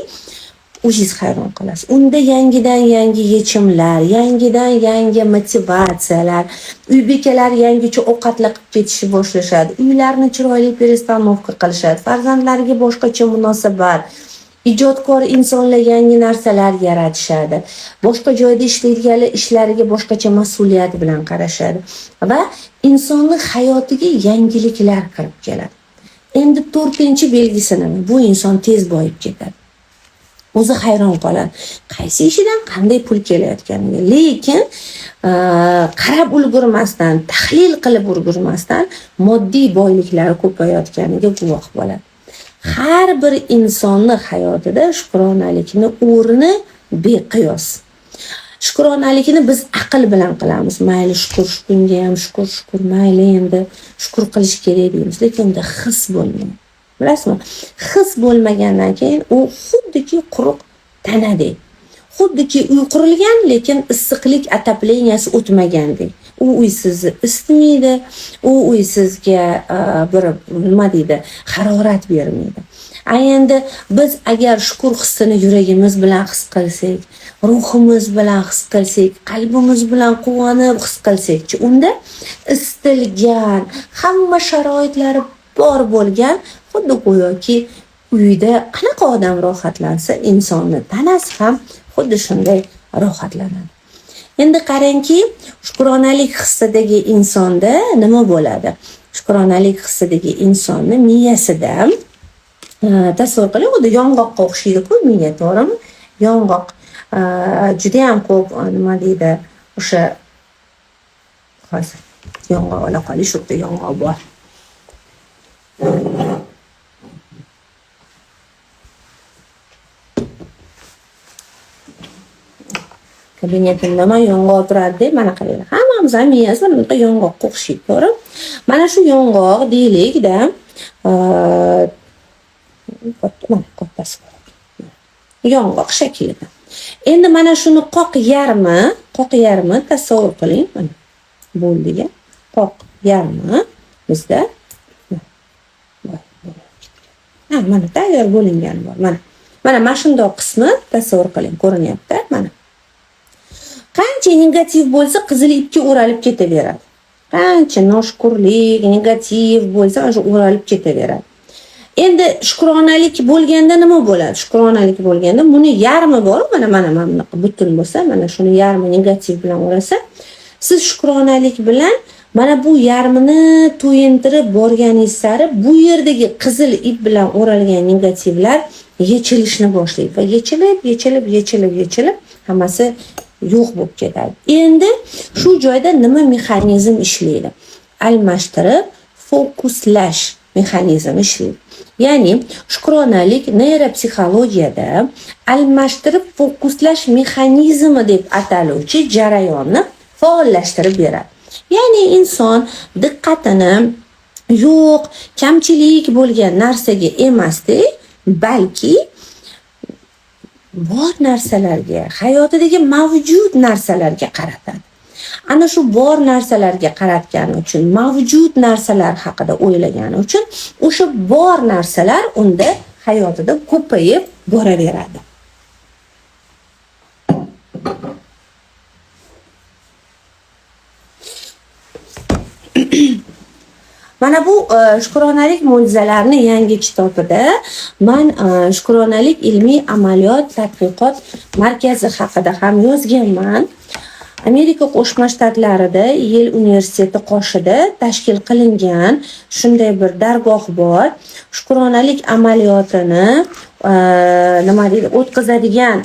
o'zingiz hayron qolasiz. Unda yangidan yangi yechimlar, yangidan yangi motivatsiyalar, uy bekalar yangicha ovqatlar qilib ketishni boshlashadi, uylarni chiroyli perestanovka qilishadi, farzandlariga boshqacha munosabat, ijodkor insonlar yangi narsalar yaratishadi, boshqa joyda ishlaydiganlar ishlariga boshqacha mas'uliyat bilan qarashadi va insonning hayotiga yangiliklar kirib keladi. Endi 4-chi belgisi nima? Bu inson tez boyib ketadi. o'zi hayron qoladi qaysi ishidan qanday pul kelayotganiga. Lekin qarab ulgurmasdan, tahlil qilib ulgurmasdan moddiy boyliklari ko'payotganiga guvoh bo'ladi. Har bir insonning hayotida shukronalikni o'rni beqiyos. Shukronalikni biz aql bilan qilamiz. Mayli shukr, shunga ham shukr, mayli endi shukr qilish kerak deymiz. Lekin unda his bo'lmaydi. Bilasizmi? His bo'lmagandan keyin u xuddiki quruq tanadek. Xuddiki uy qurilgan, lekin issiqlik otopleniyasi o'tmagandek. U uy sizni isitmaydi, u uy sizga bir nima deydi, harorat bermaydi. Endi biz agar shukr hissini yuragimiz bilan his qilsak, ruhimiz bilan his qilsak, qalbimiz bilan quvonib his qilsak-chi, unda istilgan, hamma sharoitlari bor bo'lgan, xuddi go'yoki uyda qanaqa odam rohatlansa, insonni tanasi ham xuddi shunday rohatlanadi. Endi qarangki, shukronalik hissidagi insonda nima bo'ladi? Shukronalik hissidagi insonni miyasida tasavvur qiling, xuddi yong'oqqa o'xshaydi-ku miya, to'g'rimi? Yong'oq juda ham ko'p nima deydi, o'sha hozir yong'oq ola qolish, shu yerda yong'oq bor. Kabinetimda men yong'oq turadi, mana qaranglar. Hammamiz ham miyasi bunaqa yong'oqqa o'xshaydi, to'g'rimi? Mana shu yong'oq deylik-da, kattasi yong'oq shaklida. Endi mana shuni qoq yarmi tasavvur qiling, mana bo'ldiga. Qoq yarmi bizda mana tayyor bo'lingan bor. Mana shundoq qismi tasavvur qiling, ko'rinyapti, mana. Qancha negativ bo'lsa, qizil ipga o'ralib ketaveradi. Qancha noshukrlik, negativ bo'lsa, o'sha o'ralib ketaveradi. Endi shukronalik bo'lganda nima bo'ladi? Shukronalik bo'lganda buni yarmi bor, mana bunaqa butun bo'lsa, mana shuni yarmi negativ bilan o'rasa, siz shukronalik bilan mana bu yarmini to'yintirib borganingiz sari bu yerdagi qizil ip bilan o'ralgan negativlar yechilishni boshlaydi va yechilib hammasi yo'q bo'lib ketadi. Endi shu joyda nima mexanizm ishlaydi? Almashtirib fokuslash mexanizmi ishlaydi. Ya'ni shukronalik neyropsixologiyada almashtirib fokuslash mexanizmi deb ataluvchi jarayonni faollashtirib beradi. Ya'ni inson diqqatini yo'q, kamchilik bo'lgan narsaga emasdi, balki bor narsalarga, hayotidagi mavjud narsalarga qaratadi. Ana shu bor narsalarga qaratgani uchun, mavjud narsalar haqida o'ylagani uchun, o'sha bor narsalar unda hayotida ko'payib boraveradi. Mana bu shukronalik mo'jizalarini yangi kitobida men shukronalik ilmiy amaliyot tadqiqot markazi haqida ham yozganman. Amerika Qo'shma Shtatlarida Yel universiteti qoshida tashkil qilingan shunday bir dargoh bor. Shukronalik amaliyotini o'tkazadigan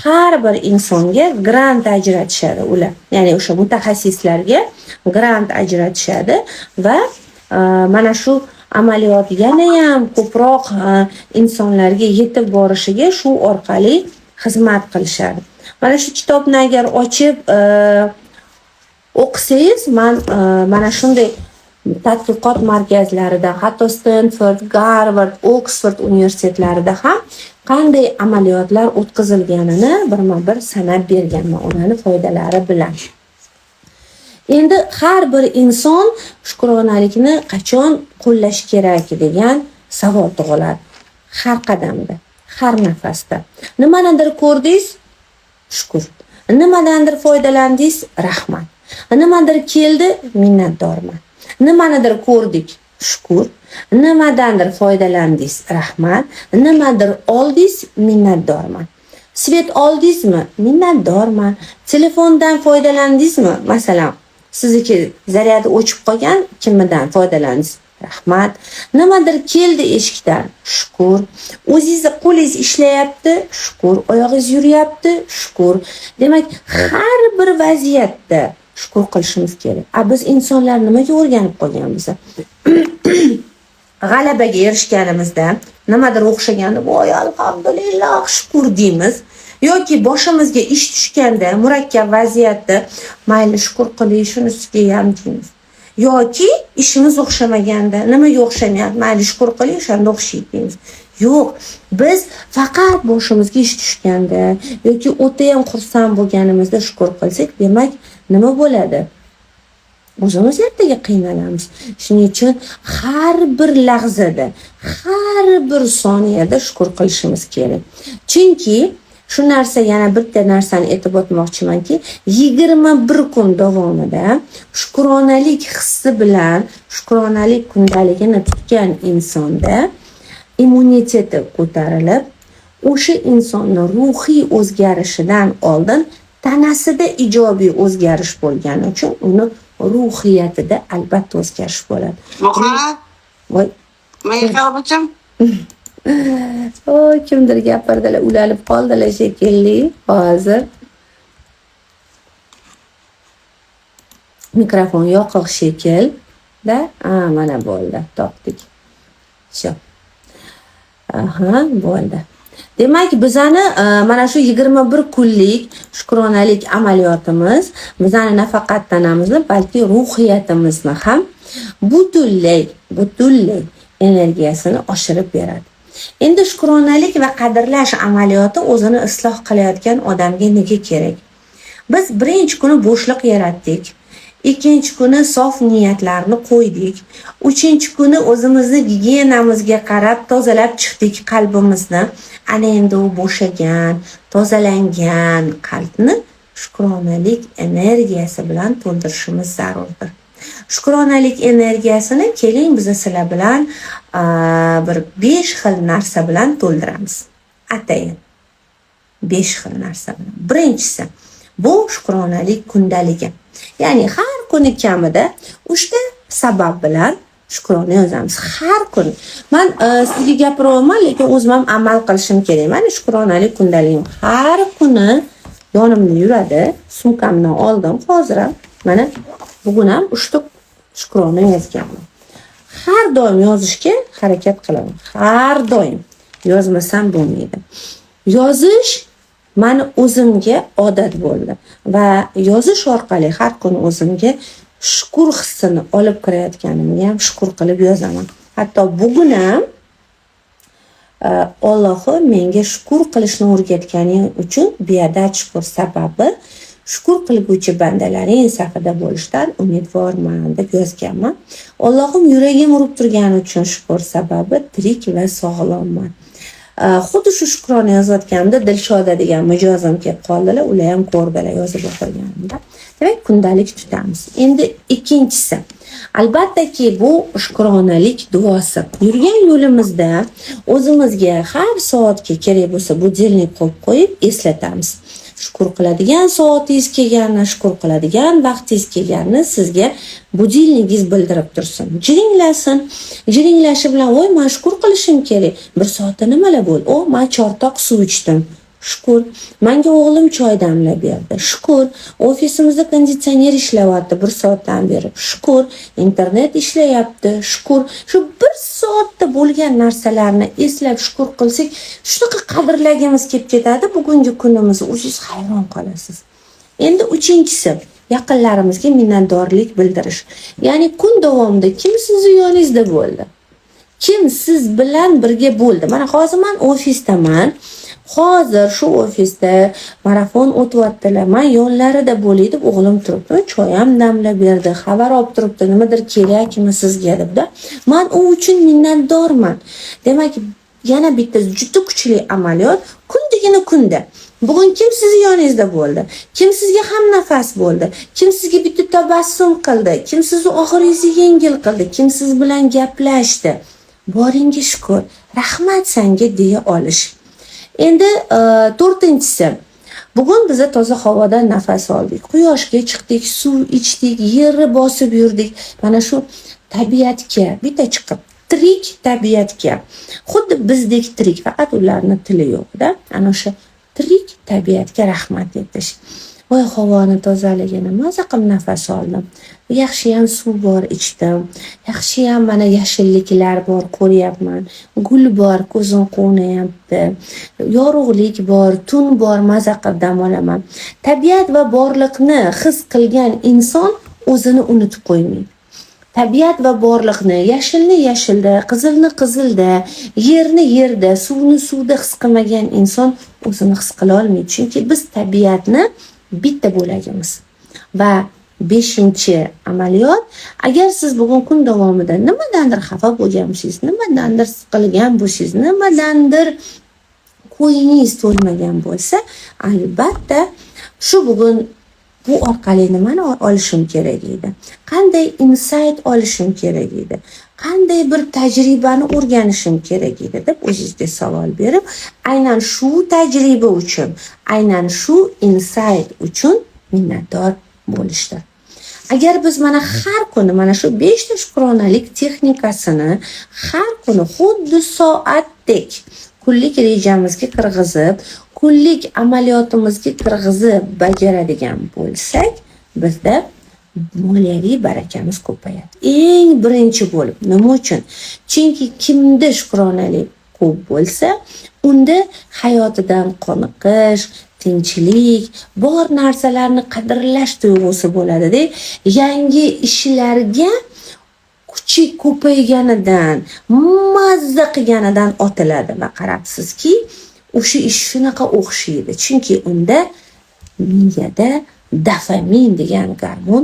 har bir insonga grant ajratishadi ular. Ya'ni o'sha mutaxassislarga grant ajratishadi va mana shu amaliyot yana ham ko'proq insonlarga yetib borishiga shu orqali xizmat qilishadi. Mana shu kitobni agar ochib o'qisangiz, mana shunday tadqiqot markazlarida, hatto Stanford, Harvard, Oxford universitetlarida ham qanday amaliyotlar o'tkazilganini birma-bir sanab berganman, ularning foydalari bilan. Endi har bir inson shukronalikni qachon qo'llash kerak degan savol tug'iladi. Har qadamda, har nafasda. Nimanidir ko'rdingiz? Shukr. Nimadandir foydalandingiz? Rahmat. Nimadir keldi? Minnatdorman. Nimanidir ko'rdik? Shukr. Nimadandir foydalandingiz? Rahmat. Nimadir oldingiz? Minnatdorman. Svet oldingizmi? Minnatdorman. Telefondan foydalandingizmi? Masalan, sizniki zaryadi o'chib qolgan, kimidan foydalandingiz? Rahmat. Nimadir keldi eshikdan. Shukr. O'zingizni qo'lingiz ishlayapti. Shukr. Oyog'ingiz yuryapti. Shukr. Demak, har bir vaziyatda shukr qilishimiz kerak. Biz insonlar nimaga o'rganib qolganmiz? G'alabaga erishganimizda nimadir o'xshaganda, voy alhamdulillah, shukr deymiz. Yoki boshimizga ish tushganda, murakkab vaziyatda, mayli shukr qiling, shunisiga ham deymiz. Yoki ishimiz o'xshamaganda, nimaga o'xshamayapti, mayli shukr qiling, o'shanda o'xshaydi deymiz. Yo'q, biz faqat boshimizga ish tushganda yoki o'ta ham xursand bo'lganimizda shukr qilsak, demak, nima bo'ladi? O'zimiz ertaga qiynalamiz. Shuning uchun har bir lahzada, har bir soniyada shukr qilishimiz kerak. Chunki shu narsa, yana bitta narsani aytib o'tmoqchimanki, 21 kun davomida shukronalik hissi bilan shukronalik kundaligini tutgan insonda immuniteti ko'tarilib, o'sha insonning ruhiy o'zgarishidan oldin tanasida ijobiy o'zgarish bo'lgani uchun uni ruhiyatida albatta o'zgarish bo'ladi. Voy, men kimdir gapirdilar, ulalib qoldilar shekilli. Hozir mikrofon yoqiq shekilda. Mana bo'ldi, topdik. Shu. Bo'ldi. Demak, bizani mana shu 21 kunlik shukronalik amaliyotimiz bizani nafaqat tanamizni, balki ruhiyatimizni ham butunlay energiyasini oshirib beradi. Endi shukronalik va qadrlash amaliyoti o'zini isloh qilayotgan odamga nega kerak? Biz birinchi kuni bo'shliq yaratdik. Ikkinchi kuni sof niyatlarni qo'ydik. Uchinchi kuni o'zimizni gigiyenamizga qarab tozalab chiqdik qalbimizni. Ana endi u bo'shagan, tozalangan qalbni shukronalik energiyasi bilan to'ldirishimiz zarurdir. Shukronalik energiyasini keling biz sizlar bilan bir 5 xil narsa bilan to'ldiramiz. Atayin. 5 xil narsa bilan. Birinchisi, bu shukronalik kundaligi. Ya'ni har kuni kamida 3 ta sabab bilan shukrona yozamiz. Har kun. Men sizga gapiryapman, lekin o'zim ham amal qilishim kerak. Mana shukronalik kundaligim har kuni yonimda yuradi. Sumkamdan oldim. Hozir ham mana bugun ham 3 ta shukrona yozganman. Har doim yozishga harakat qilaman. Har doim yozmasam bo'lmaydi. Yozish meni o'zimga odat bo'ldi va yozish orqali har kuni o'zimga shukr hissini olib kirayotganimga ham shukr qilib yozaman. Hatto bugun ham Alloh menga shukr qilishni o'rgatgani uchun beadad shukr, sababi shukr qilguvchi bandalaring safida bo'lishdan umidvorman deb yozganman. Allohim yuragim urib turgani uchun shukr, sababi tirik va sog'lomman. Xuddi shu shukrona yozayotganimda Dilshoda degan mijozim kelib qoldilar, ular ham ko'rdilar yozib o'tirganimda. Demak, kundalik tutamiz. Endi ikkinchisi, albattaki bu shukronalik duosi. Yurgan yo'limizda o'zimizga har soatga kerak bo'lsa budilnik qo'yib eslatamiz. Shukr qiladigan soatingiz kelganini, shukr qiladigan vaqtingiz kelganini sizga budilnigingiz bildirib tursin. Jiringlasin. Jiringlashi bilan, "Voy, men shukr qilishim kerak. 1 soatda nimalar bo'ldi? Men chortoq suv ichdim. Shukr. Menga o'g'lim choy damlab berdi. Shukr. Ofisimizda konditsioner ishlayapti 1 soatdan beri. Shukr. Internet ishlayapti. Shukr." Shu 1 soatda bo'lgan narsalarni eslab shukr qilsak, shunaqa qadrlagimiz kelib ketadi. Bugungi kunimizni o'zingiz hayron qolasiz. Endi uchinchisi, yaqinlarimizga minnatdorlik bildirish. Ya'ni kun davomida kim sizni yoningizda bo'ldi? Kim siz bilan birga bo'ldi? Mana hozir men ofisdaman. Hozir shu ofisda marafon o'tyaptilar. Men yonlarida bo'lay deb o'g'lim turibdi. Choy ham damlab berdi, xabar olib turibdi, nimadir kerakmi sizga debda. Men u uchun minnatdorman. Demak, yana bitta juda kuchli amaliyot kunda. Bugun kim sizni yoningizda bo'ldi? Kim sizga ham nafas bo'ldi? Kim sizga bitta tabassum qildi? Kim sizni og'iringizni yengil qildi? Kim siz bilan gaplashdi? Boringga shukr, rahmat senga deya olish. Endi to'rtinchisi, Bugun biz toza havodan nafas oldik, quyoshga chiqdik, suv ichdik, yerni bosib yurdik. Mana shu tabiatga bitta chiqib, tirik tabiatga, xuddi bizdek tirik, faqat ularni tili yo'q-da. Ana o'sha tirik tabiatga rahmat aytish. Voy havoni tozaligini maza qilib nafas oldim. Yaxshiyam suv bor ichdim. Yaxshiyam mana yashilliklar bor ko'ryapman. Gul bor, ko'zim quvnayapti. Yorug'lik bor, tun bor, maza qilib dam olaman. Tabiat va borliqni his qilgan inson o'zini unutib qo'ymaydi. Tabiat va borliqni, yashilni yashilda, qizilni qizilda, yerni yerda, suvni suvda his qilmagan inson o'zini his qila olmaydi. Chunki biz tabiatni bitta bo'lagimiz. Va 5-amaliyot, agar siz bugun kun davomida nimadandir xafa bo'lgansiz, nimadandir siqilgan bo'lsangiz, nimadandir ko'yingiz to'lmagan bo'lsa, albatta shu bugun bu orqali nimani olishim kerak edi? Qanday insight olishim kerak edi? Qanday bir tajribani o'rganishim kerak edi deb o'zingizga savol berib, aynan shu tajriba uchun, aynan shu insight uchun minnatdor bo'lishdir. Agar biz mana har kuni mana shu 5 ta shukronalik texnikasini har kuni xuddi soatdek kunlik rejamizga kirgizib, kunlik amaliyotimizga kirgizib bajaradigan bo'lsak, bizda moliyaviy barakamiz ko'payadi. Eng birinchi bo'lib, nima uchun? Chunki kimda shukronalik ko'p bo'lsa, unda hayotidan qoniqish, tinchlik, bor narsalarni qadrlash tuyg'usi bo'ladi-da, yangi ishlarga kuchi ko'payganidan, mazza qilganidan otiladi va qarabsizki, o'sha ish shunaqa o'xshaydi. Chunki unda miyada dopamin degan gormon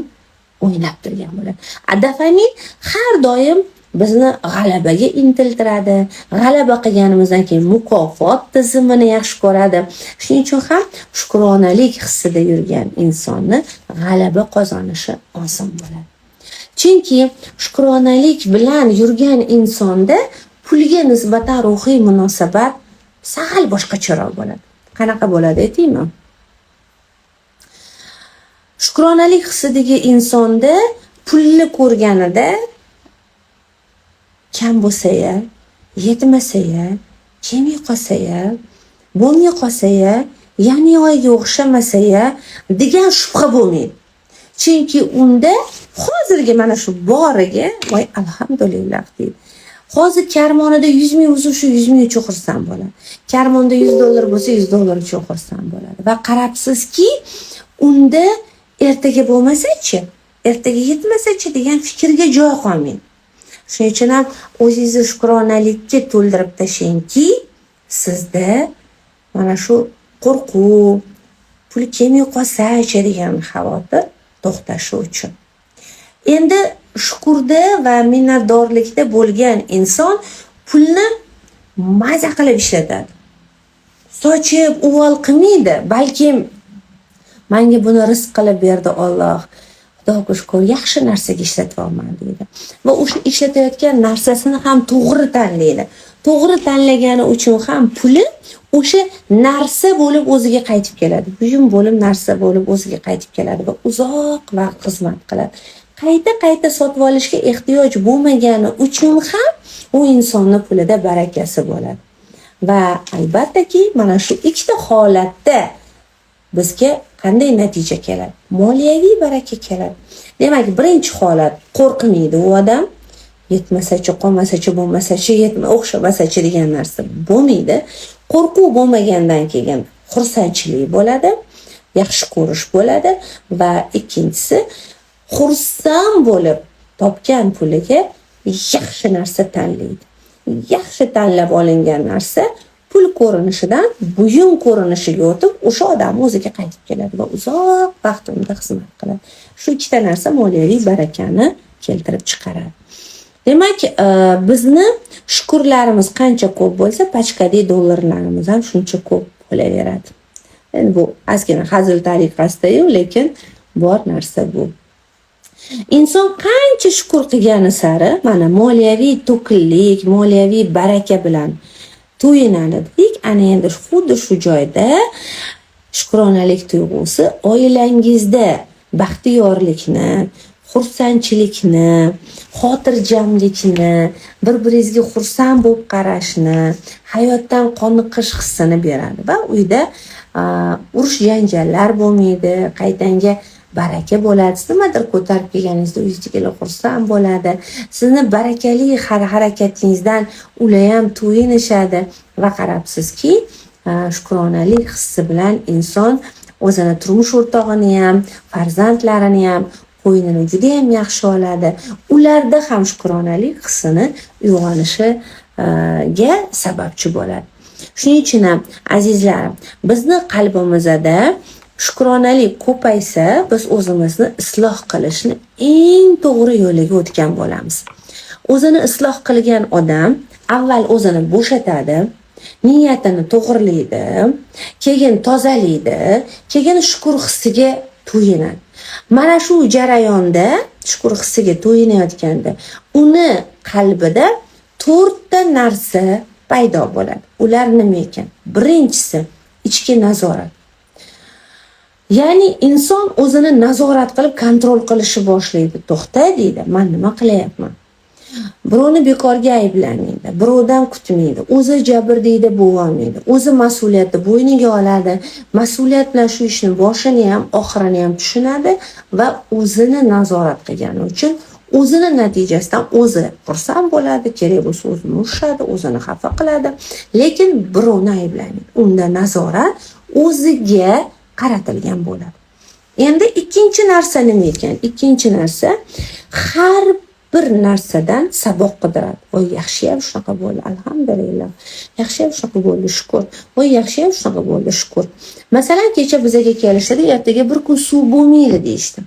o'ynab turgan bo'ladi. Dopamin har doim bizni g'alabaga intiltiradi. G'alaba qilganimizdan keyin mukofot tizimini yaxshi ko'radi. Shuning uchun ham shukronalik hissida yurgan insonni g'alaba qozonishi oson bo'ladi. Chunki shukronalik bilan yurgan insonda pulga nisbatan ruhiy munosabat sal boshqacharoq bo'ladi. Qanaqa bo'ladi aytaymi? Shukronalik hissidagi insonda pulni ko'rganida kam bo'lsa-ya, yetmasa-ya, kemay qolsa-ya, bo'lmay qolsa-ya, yana oyga o'xshamasa-ya degan shubha bo'lmaydi. Chunki unda hozirgi mana shu boriga voy alhamdulillah deydi. Hozir karmonida 100 ming bo'lsa, shu 100 ming uchun xursand bo'ladi. Karmonda $100 bo'lsa, $100 uchun xursand bo'ladi. Va qarabsizki, unda ertaga bo'lmasa-chi, ertaga yetmasa-chi degan fikrga joy qolmaydi. Shuning uchun ham o'zingizni shukronalikka to'ldirib tashlayki, sizda mana shu qo'rquv, pul kelmay qolsa-chi degan xavotir to'xtashi uchun. Endi shukurda va minnatdorlikda bo'lgan inson pulni maza qilib ishlatadi. Sochib, uvol qilmaydi, balki menga buni rizq qilib berdi Alloh. Xudoga shukr, yaxshi narsaga ishlatyapman deydi. Va o'sha ishlatayotgan narsasini ham to'g'ri tanlaydi. To'g'ri tanlagani uchun ham puli o'sha narsa bo'lib o'ziga qaytib keladi. Buyum bo'lib narsa bo'lib o'ziga qaytib keladi va uzoq vaqt xizmat qiladi. Qayta sotib olishga ehtiyoj bo'lmagani uchun ham u insonning pulida barakasi bo'ladi. Va albattaki mana shu ikkita holatda bizga qanday natija keladi? Moliyaviy baraka keladi. Demak, birinchi holat qo'rqmaydi u odam. Yetmasa-chi, qolmasa-chi, bo'lmasa-chi, o'xshamasa-chi degan narsa bo'lmaydi. Qo'rquv bo'lmagandan keyin xursandchilik bo'ladi, yaxshi ko'rish bo'ladi va ikkinchisi xursand bo'lib topgan puliga yaxshi narsa tanlaydi. Yaxshi tanlab olingan narsa pul ko'rinishidan buyum ko'rinishiga o'tib, o'sha odam o'ziga qaytib keladi va uzoq vaqt unda xizmat qiladi. Shu ikkita narsa moliyaviy barakani keltirib chiqaradi. Demak, bizni shukurlarimiz qancha ko'p bo'lsa, pachkadagi dollarlarimiz ham shuncha ko'p bo'laveradi. Endi bu ozgina hazil tariqasida-yu, lekin bor narsa bu. Inson qancha shukur qilgani sari, mana moliyaviy to'kinlik, moliyaviy baraka bilan to'yinadi. Ana endi xuddi shu joyda Shukronalik tuyg'usi oilangizda baxtiyorlikni, xursandchilikni, xotirjamlikni, bir-biringizga xursand bo'lib qarashni, hayotdan qoniqish hissini beradi va uyda urush janjallar bo'lmaydi, qaytanga baraka bo'ladi. Siz nimadir ko'tarib kelganingizda uyingizdagilar xursand bo'ladi. Sizni barakali harakatingizdan ular ham to'yinishadi va qarabsizki, shukronalik hissi bilan inson o'zini turmush o'rtog'ini ham, farzandlarini ham, qo'ynini juda ham yaxshi oladi. Ularda ham shukronalik hissini uyg'onishiga sababchi bo'ladi. Shuning uchun ham azizlarim, bizni qalbimizda shukronalik ko'paysa, biz o'zimizni isloh qilishni eng to'g'ri yo'liga o'tgan bo'lamiz. O'zini isloh qilgan odam avval o'zini bo'shatadi, niyatini to'g'rilaydi, keyin tozalaydi, keyin shukr hissiga to'yinadi. Mana shu jarayonda shukr hissiga to'yinayotganda uni qalbida 4 ta narsa paydo bo'ladi. Ular nima ekan? Birinchisi ichki nazorat. Ya'ni inson o'zini nazorat qilib kontrol qilishni boshlaydi. To'xta deydi, men nima qilyapman? Birovni bekorga ayblamaydi, birovdan kutmaydi, o'zi jabr deydi bo'lmaydi, o'zi mas'uliyatni bo'yniga oladi, mas'uliyat bilan shu ishni boshini ham oxirini ham tushunadi va o'zini nazorat qilgani uchun o'zini natijasidan o'zi xursand bo'ladi, kerak bo'lsa o'zini urishadi, o'zini xafa qiladi, lekin birovni ayblamaydi. Unda nazorat o'ziga qaratilgan bo'ladi. Endi ikkinchi narsa nima ekan? Ikkinchi narsa har bir narsadan saboq qidiradi. Voy, yaxshi ham shunaqa bo'ldi, alhamdulillah. Yaxshi ham shunaqa bo'ldi, shukr. Voy, yaxshi ham shunaqa bo'ldi, shukr. Masalan, kecha bizga kelishdi, ertaga bir kun suv bo'lmaydi deyishdi.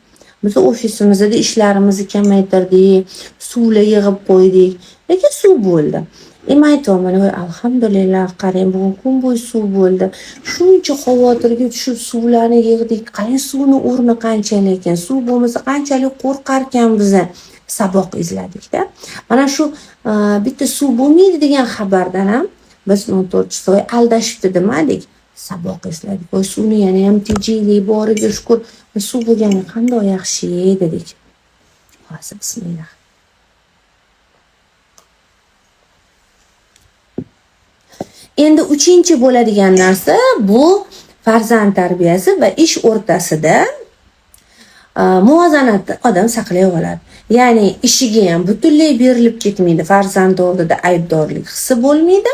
Biz ofisimizda ishlarimizni kamaytirdik, suvlar yig'ib qo'ydik, lekin suv bo'ldi. Aytayman, voy, alhamdulillah, qarang, bugun kun bo'yi suv bo'ldi. Shuncha xavotirga tushib suvlarni yig'dik. Qarang, suvning o'rni qanchalik ekan, suv bo'lmasa qanchalik qo'rqarkan biza. Saboq izladik-da. Mana shu bitta suv bo'lmaydi degan xabardan ham biz noto'g'risi voy aldashibdi demadik, saboq izladik. Voy, suvni yana ham tejaylik, boriga shukr, suv bo'lgani qanday yaxshi dedik. Hozir bismillah. Endi uchinchi bo'ladigan narsa bu farzand tarbiyasi va ish o'rtasida muvozanatni odam saqlay oladi. Ya'ni ishiga ham butunlay berilib ketmaydi, farzand oldida aybdorlik hissi bo'lmaydi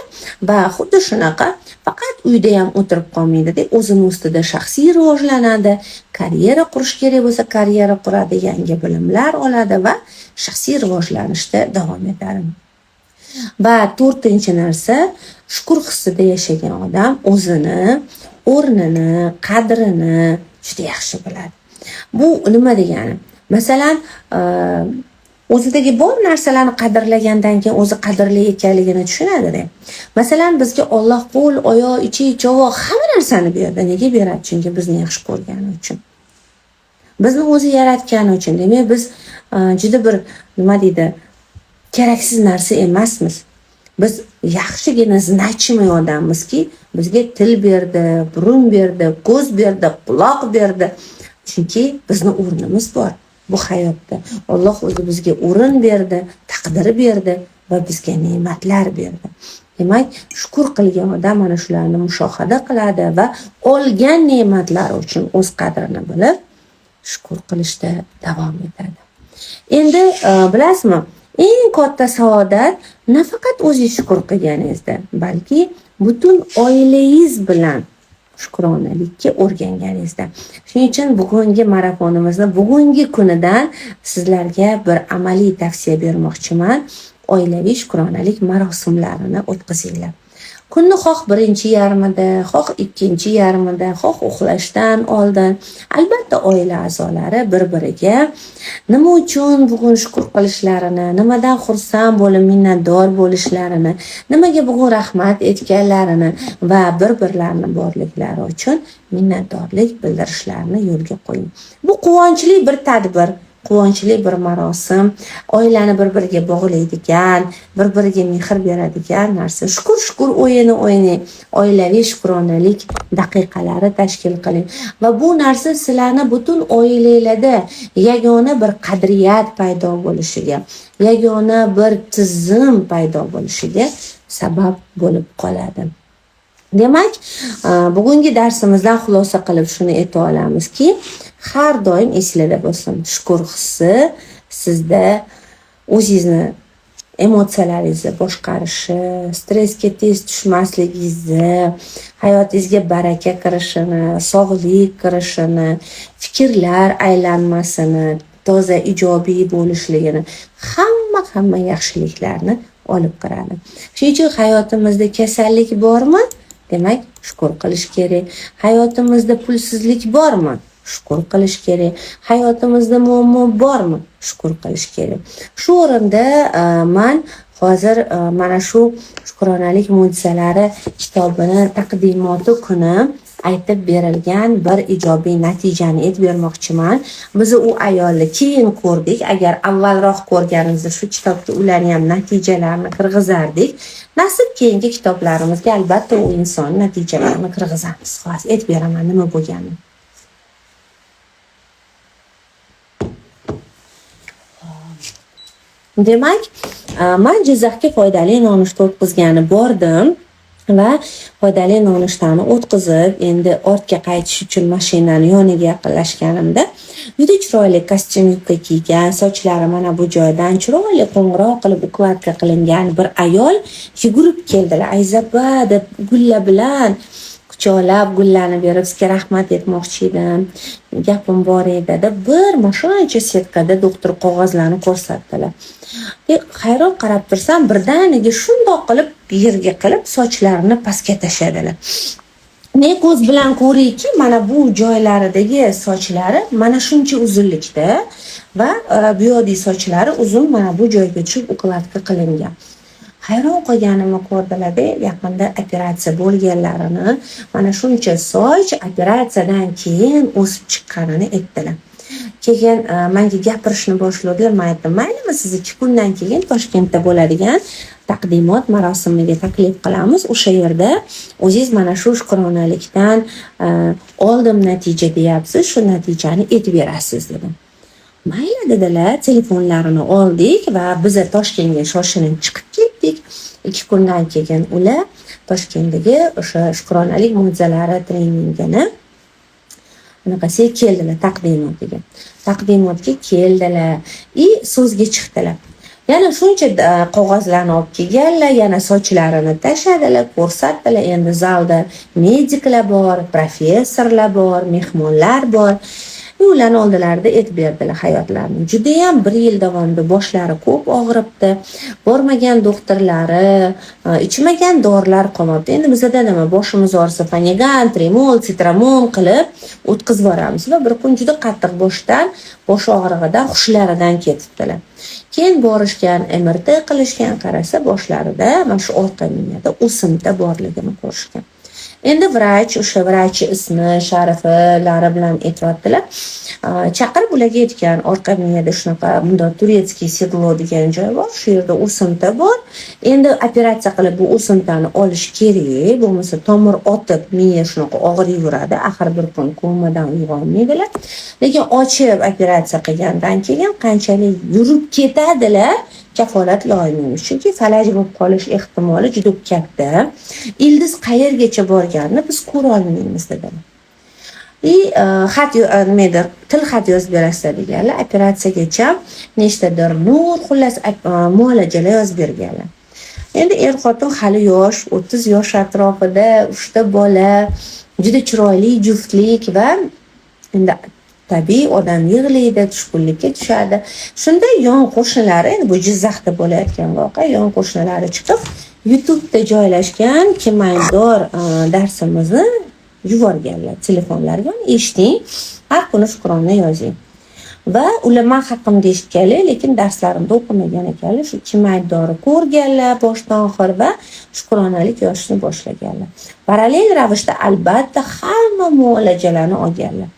va xuddi shunaqa faqat uyda ham o'tirib qolmaydi, o'zini ustida shaxsiy rivojlanadi, karyera qurish kerak bo'lsa karyera quradi, yangi bilimlar oladi va shaxsiy rivojlanishda davom etadi. Va 4-chi narsa, shukr hissida yashagan odam o'zini, o'rnini, qadrini juda yaxshi biladi. Bu nima degani? Masalan, o'zidagi bor narsalarni qadrlagandan keyin o'zi qadrli ekanligini tushunadi-da. Masalan, bizga Alloh qo'l, oyoq, ichak-chovoq hamma narsani berdi. Nega beradi? Chunki bizni yaxshi ko'rgani uchun. Bizni o'zi yaratgani uchun. Demak, biz juda bir nima deydi, keraksiz narsa emasmiz. Biz yaxshigina значимый odammizki, bizga til berdi, burun berdi, ko'z berdi, quloq berdi. Chunki bizni o'rnimiz bor bu hayotda. Alloh o'zi bizga o'rin berdi, taqdir berdi va bizga ne'matlar berdi. Demak, shukr qilgan odam mana shularni mushohada qiladi va olgan ne'matlar uchun o'z qadrini bilib, shukr qilishda davom etadi. Endi bilasizmi, eng katta saodat nafaqat o'zingiz shukr qilganingizda, balki butun oilangiz bilan shukronalikka o'rganganingizda. Shuning uchun bugungi marafonimizni bugungi kunidan sizlarga bir amaliy tavsiya bermoqchiman. Oilaviy shukronalik marosimlarini o'tkazinglar. Kunni xoh birinchi yarmida, xoh ikkinchi yarmida, xoh uxlashdan oldin, albatta oila a'zolari bir-biriga nima uchun bugun shukr qilishlarini, nimadan xursand bo'lib minnatdor bo'lishlarini, nimaga bugun rahmat aytganlarini va bir-birlarini borliklari uchun minnatdorlik bildirishlarini yo'lga qo'ying. Bu quvonchli bir tadbir. quvonchli bir marosim, oilani bir-biriga bog'laydigan, bir-biriga mehr beradigan narsa. Shukur o'yini o'ynang, oilaviy shukronalik daqiqalari tashkil qiling va bu narsa sizlarni butun oilanglarda yagona bir qadriyat paydo bo'lishiga, yagona bir tizim paydo bo'lishiga sabab bo'lib qoladi. Demak, bugungi darsimizdan xulosa qilib shuni ayta olamizki, har doim esingizda bo'lsin, shukur hissi sizda o'zingizni emotsiyalaringizni boshqarishi, stressga tez tushmasligingizni, hayotingizga baraka kirishini, sog'lik kirishini, fikrlar aylanmasini, toza ijobiy bo'lishligini, hamma yaxshiliklarni olib kiradi. Shuning uchun hayotimizda kasallik bormi? Demak, shukur qilish kerak. Hayotimizda pulsizlik bormi? Shukur qilish kerak. Hayotimizda muammo bormi? Shukur qilish kerak. Shu o'rinda men hozir mana shu shukronalik mo'jizalari kitobini taqdimoti kuni aytib berilgan bir ijobiy natijani aytib bermoqchiman. Biz u ayolni keyin ko'rdik. Agar avvalroq ko'rganimizda shu kitobga ularni ham natijalarini kirgizardik. Nasib keyingi kitoblarimizga albatta u inson natijalarini kirgizamiz. Xo'sh, aytib beraman nima bo'lganini. Demak, men Jizzaxga foydali nonushta o'tkazgani bordim va foydali nonushtani o'tkazib, endi ortga qaytish uchun mashinani yoniga yaqinlashganimda juda chiroyli kostyum yubka kiygan, sochlari mana bu joydan chiroyli qo'ng'iroq qilib ukladka qilingan bir ayol yugurib keldilar. Ayzaba deb gulla bilan quchoqlab gullarni berib, sizga rahmat aytmoqchi edim. Gapim bor edi deb bir mashinacha setkada doktor qog'ozlarni ko'rsatdilar. Hayron qarab tursam, birdaniga shundoq qilib yerga qilib sochlarini pastga tashadilar. Men ko'z bilan ko'rayki, mana bu joylaridagi sochlari mana shuncha uzunlikda va bu yoqdagi sochlari uzun mana bu joyga tushib ukladka qilingan. Hayron qolganimni ko'rdilar-da, yaqinda operatsiya bo'lganlarini, mana shuncha soch operatsiyadan keyin o'sib chiqqanini aytdilar. Keyin menga gapirishni boshladilar. Men aytdim, "Maylimi, siz 2 kundan keyin Toshkentda bo'ladigan taqdimot marosimiga taklif qilamiz. O'sha yerda o'zingiz mana shu shukronalikdan oldim natija deyapsiz, shu natijani aytib berasiz" dedim. Mayli dedilar, telefonlarini oldik va biz Toshkentga shoshilinch chiqib ketdik. 2 kundan keyin ular Toshkentdagi o'sha shukronalik mo'jizalari treningini bunaqasiga keldilar taqdimotiga. Taqdimotga keldilar so'zga chiqdilar. Yana shuncha qog'ozlarni olib kelganlar, yana sochlarini tashadilar, ko'rsatdilar. Endi zalda mediklar bor, professorlar bor, mehmonlar bor. Ularni oldilarida aytib berdilar hayotlarini. Juda ham 1 yil davomida boshlari ko'p og'ribdi. Bormagan doktorlari, ichmagan dorilar qolmabdi. Endi bizda nima, boshimiz og'risa Fanigan, Tremol, Citramon qilib o'tkazib boramiz va bir kun juda qattiq bosh og'rig'idan hushlaridan ketibdilar. Keyin borishgan, MRT qilishgan, qarasa boshlarida mana shu orqa miyada o'simta borligini ko'rishgan. Endi o'sha vrach ismi, shariflari bilan aytibdilar. Chaqirib ularga aytgan, orqa miyada shunaqa bunda turetskiy sedlo degan joy bor, shu yerda o'simta bor. Endi operatsiya qilib bu o'simtani olish kerak, bo'lmasa tomir otib miya shunaqa og'riyveradi, axir bir kun komadan uyg'onmaydilar. Lekin ochib operatsiya qilgandan keyin qanchalik yurib ketadilar, kafolatla olmaymiz. Chunki falaj bo'lib qolish ehtimoli juda katta. Ildiz qayergacha borganini biz ko'ra olmaymiz dedilar. Til xat yozib berasizlar deganlar, operatsiyagacha nechtadir xullas muolajalar yozib berganlar. Endi xotin hali yosh, 30 yosh atrofida, 3 ta bola, juda chiroyli juftlik va endi tabiiy odam yig'laydi, tushkunlikka tushadi. Shunda yon qo'shnilari, endi bu Jizzaxda bo'layotgan voqea, yon qo'shnilari chiqib YouTube'da joylashgan Kimaydor darsimizni yuborganlar telefonlarga. Eshiting, har kuni shukrona yozing. Va ular men haqimda eshitganlar, lekin darslarimda o'qimagan ekanlar. Shu Kimaydorni ko'rganlar boshdan oxir va shukronalik yozishni boshlaganlar. Parallel ravishda albatta hamma muolajalarni olganlar.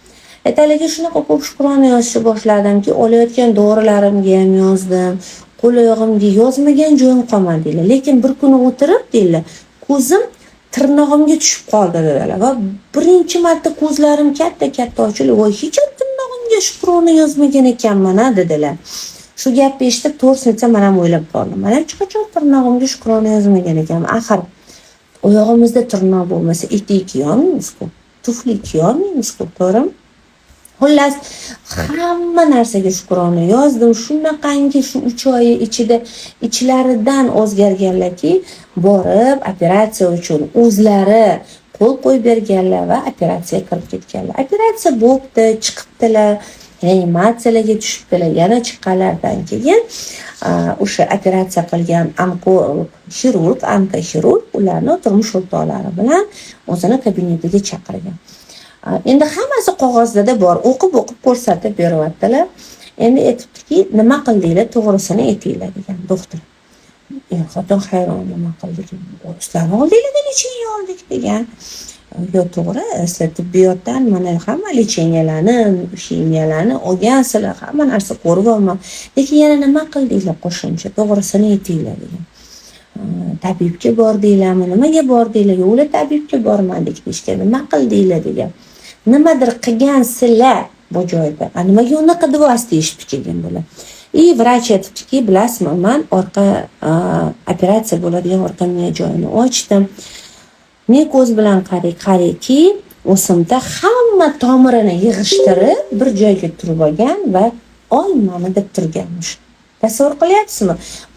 Ertalaga shunaqa ko'p shukrona yozishni boshladimki, olayotgan dorilarimga ham yozdim, qo'l oyog'imga yozmagan joyim qolmadi deydilar. Lekin bir kuni o'tirib deydilar, ko'zim tirnog'imga tushib qoldi dedilar va birinchi marta ko'zlarim katta ochilib, voy hech tirnog'imga shukrona yozmagan ekanman dedilar. Shu gapni eshitib to'g'risini men ham o'ylab qoldim. Men hech qachon tirnog'imga shukrona yozmagan ekanman. Axir oyog'imizda tirnoq bo'lmasa, etik kiyolmaymiz-ku, tufli kiyolmaymiz-ku, to'g'rimi? Xullas, hamma narsaga shukrona yozdim. Shunaqangi shu 3 oy ichida ichlaridan o'zgarganlarki, borib operatsiya uchun o'zlari qo'l qo'yib berganlar va operatsiya qilib ketganlar. Operatsiya bo'pti, chiqibdilar, reanimatsiyalarga tushibdilar. Yana chiqqanlardan keyin o'sha operatsiya qilgan onkoxirurg ularni turmush o'rtoqlari bilan o'zini kabinetiga chaqirgan. Endi hammasi qog'ozda bor, o'qib ko'rsatib beryaptilar. Endi aytibdiki, nima qildinglar, to'g'risini aytinglar degan doktor. Xotin hayron, nima qildik? Sizlar oldinglar, lecheniya oldik degan. Yo, to'g'ri, sizlar tibbiyotdan mana hamma lecheniyalarni, shimiyalarni olgansizlar, hamma narsa ko'ryapman. Lekin yana nima qildinglar qo'shimcha, to'g'risini aytinglar degan. Tabibga bordinglarmi, nimaga bordinglar? Yo'q, tabibga bormadik deyishgan. Nima qildinglar degan. Nimadir qilgansizlar bu joyda. Nimaga unaqa deyapsiz deyishib kelgan bular. Vrach aytibdiki, bilasizmi, men orqa operatsiya bo'ladigan orqa miya joyini ochdim. Men ko'z bilan qarayki, o'simda hamma tomirini yig'ishtirib bir joyga turib olgan va olmani deb turganmish. Tasavvur qilyapsizmi?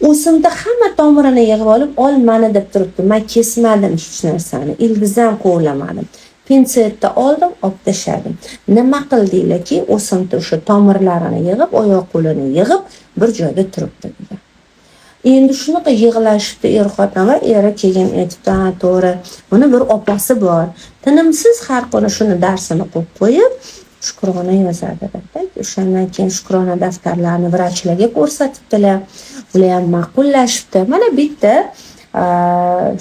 O'simda hamma tomirini yig'ib olib, olmani deb turibdi. Men kesmadim hech narsani, ildizam qo'llamadim. Pinsetda oldim, olib tashladim. Nima qildinglarki, o'simda o'sha tomirlarini yig'ib, oyoq qo'lini yig'ib bir joyda turibdi degan. Endi shunaqa yig'lashibdi er-xotin va eri keyin aytibdi, to'g'ri, buni bir opasi bor. Tinimsiz har kuni shuni darsini qo'yib qo'yib, shukrona yozadi dedi. O'shandan keyin shukrona daftarlarini vrachlarga ko'rsatibdilar. Ular ham ma'qullashibdi. Mana bitta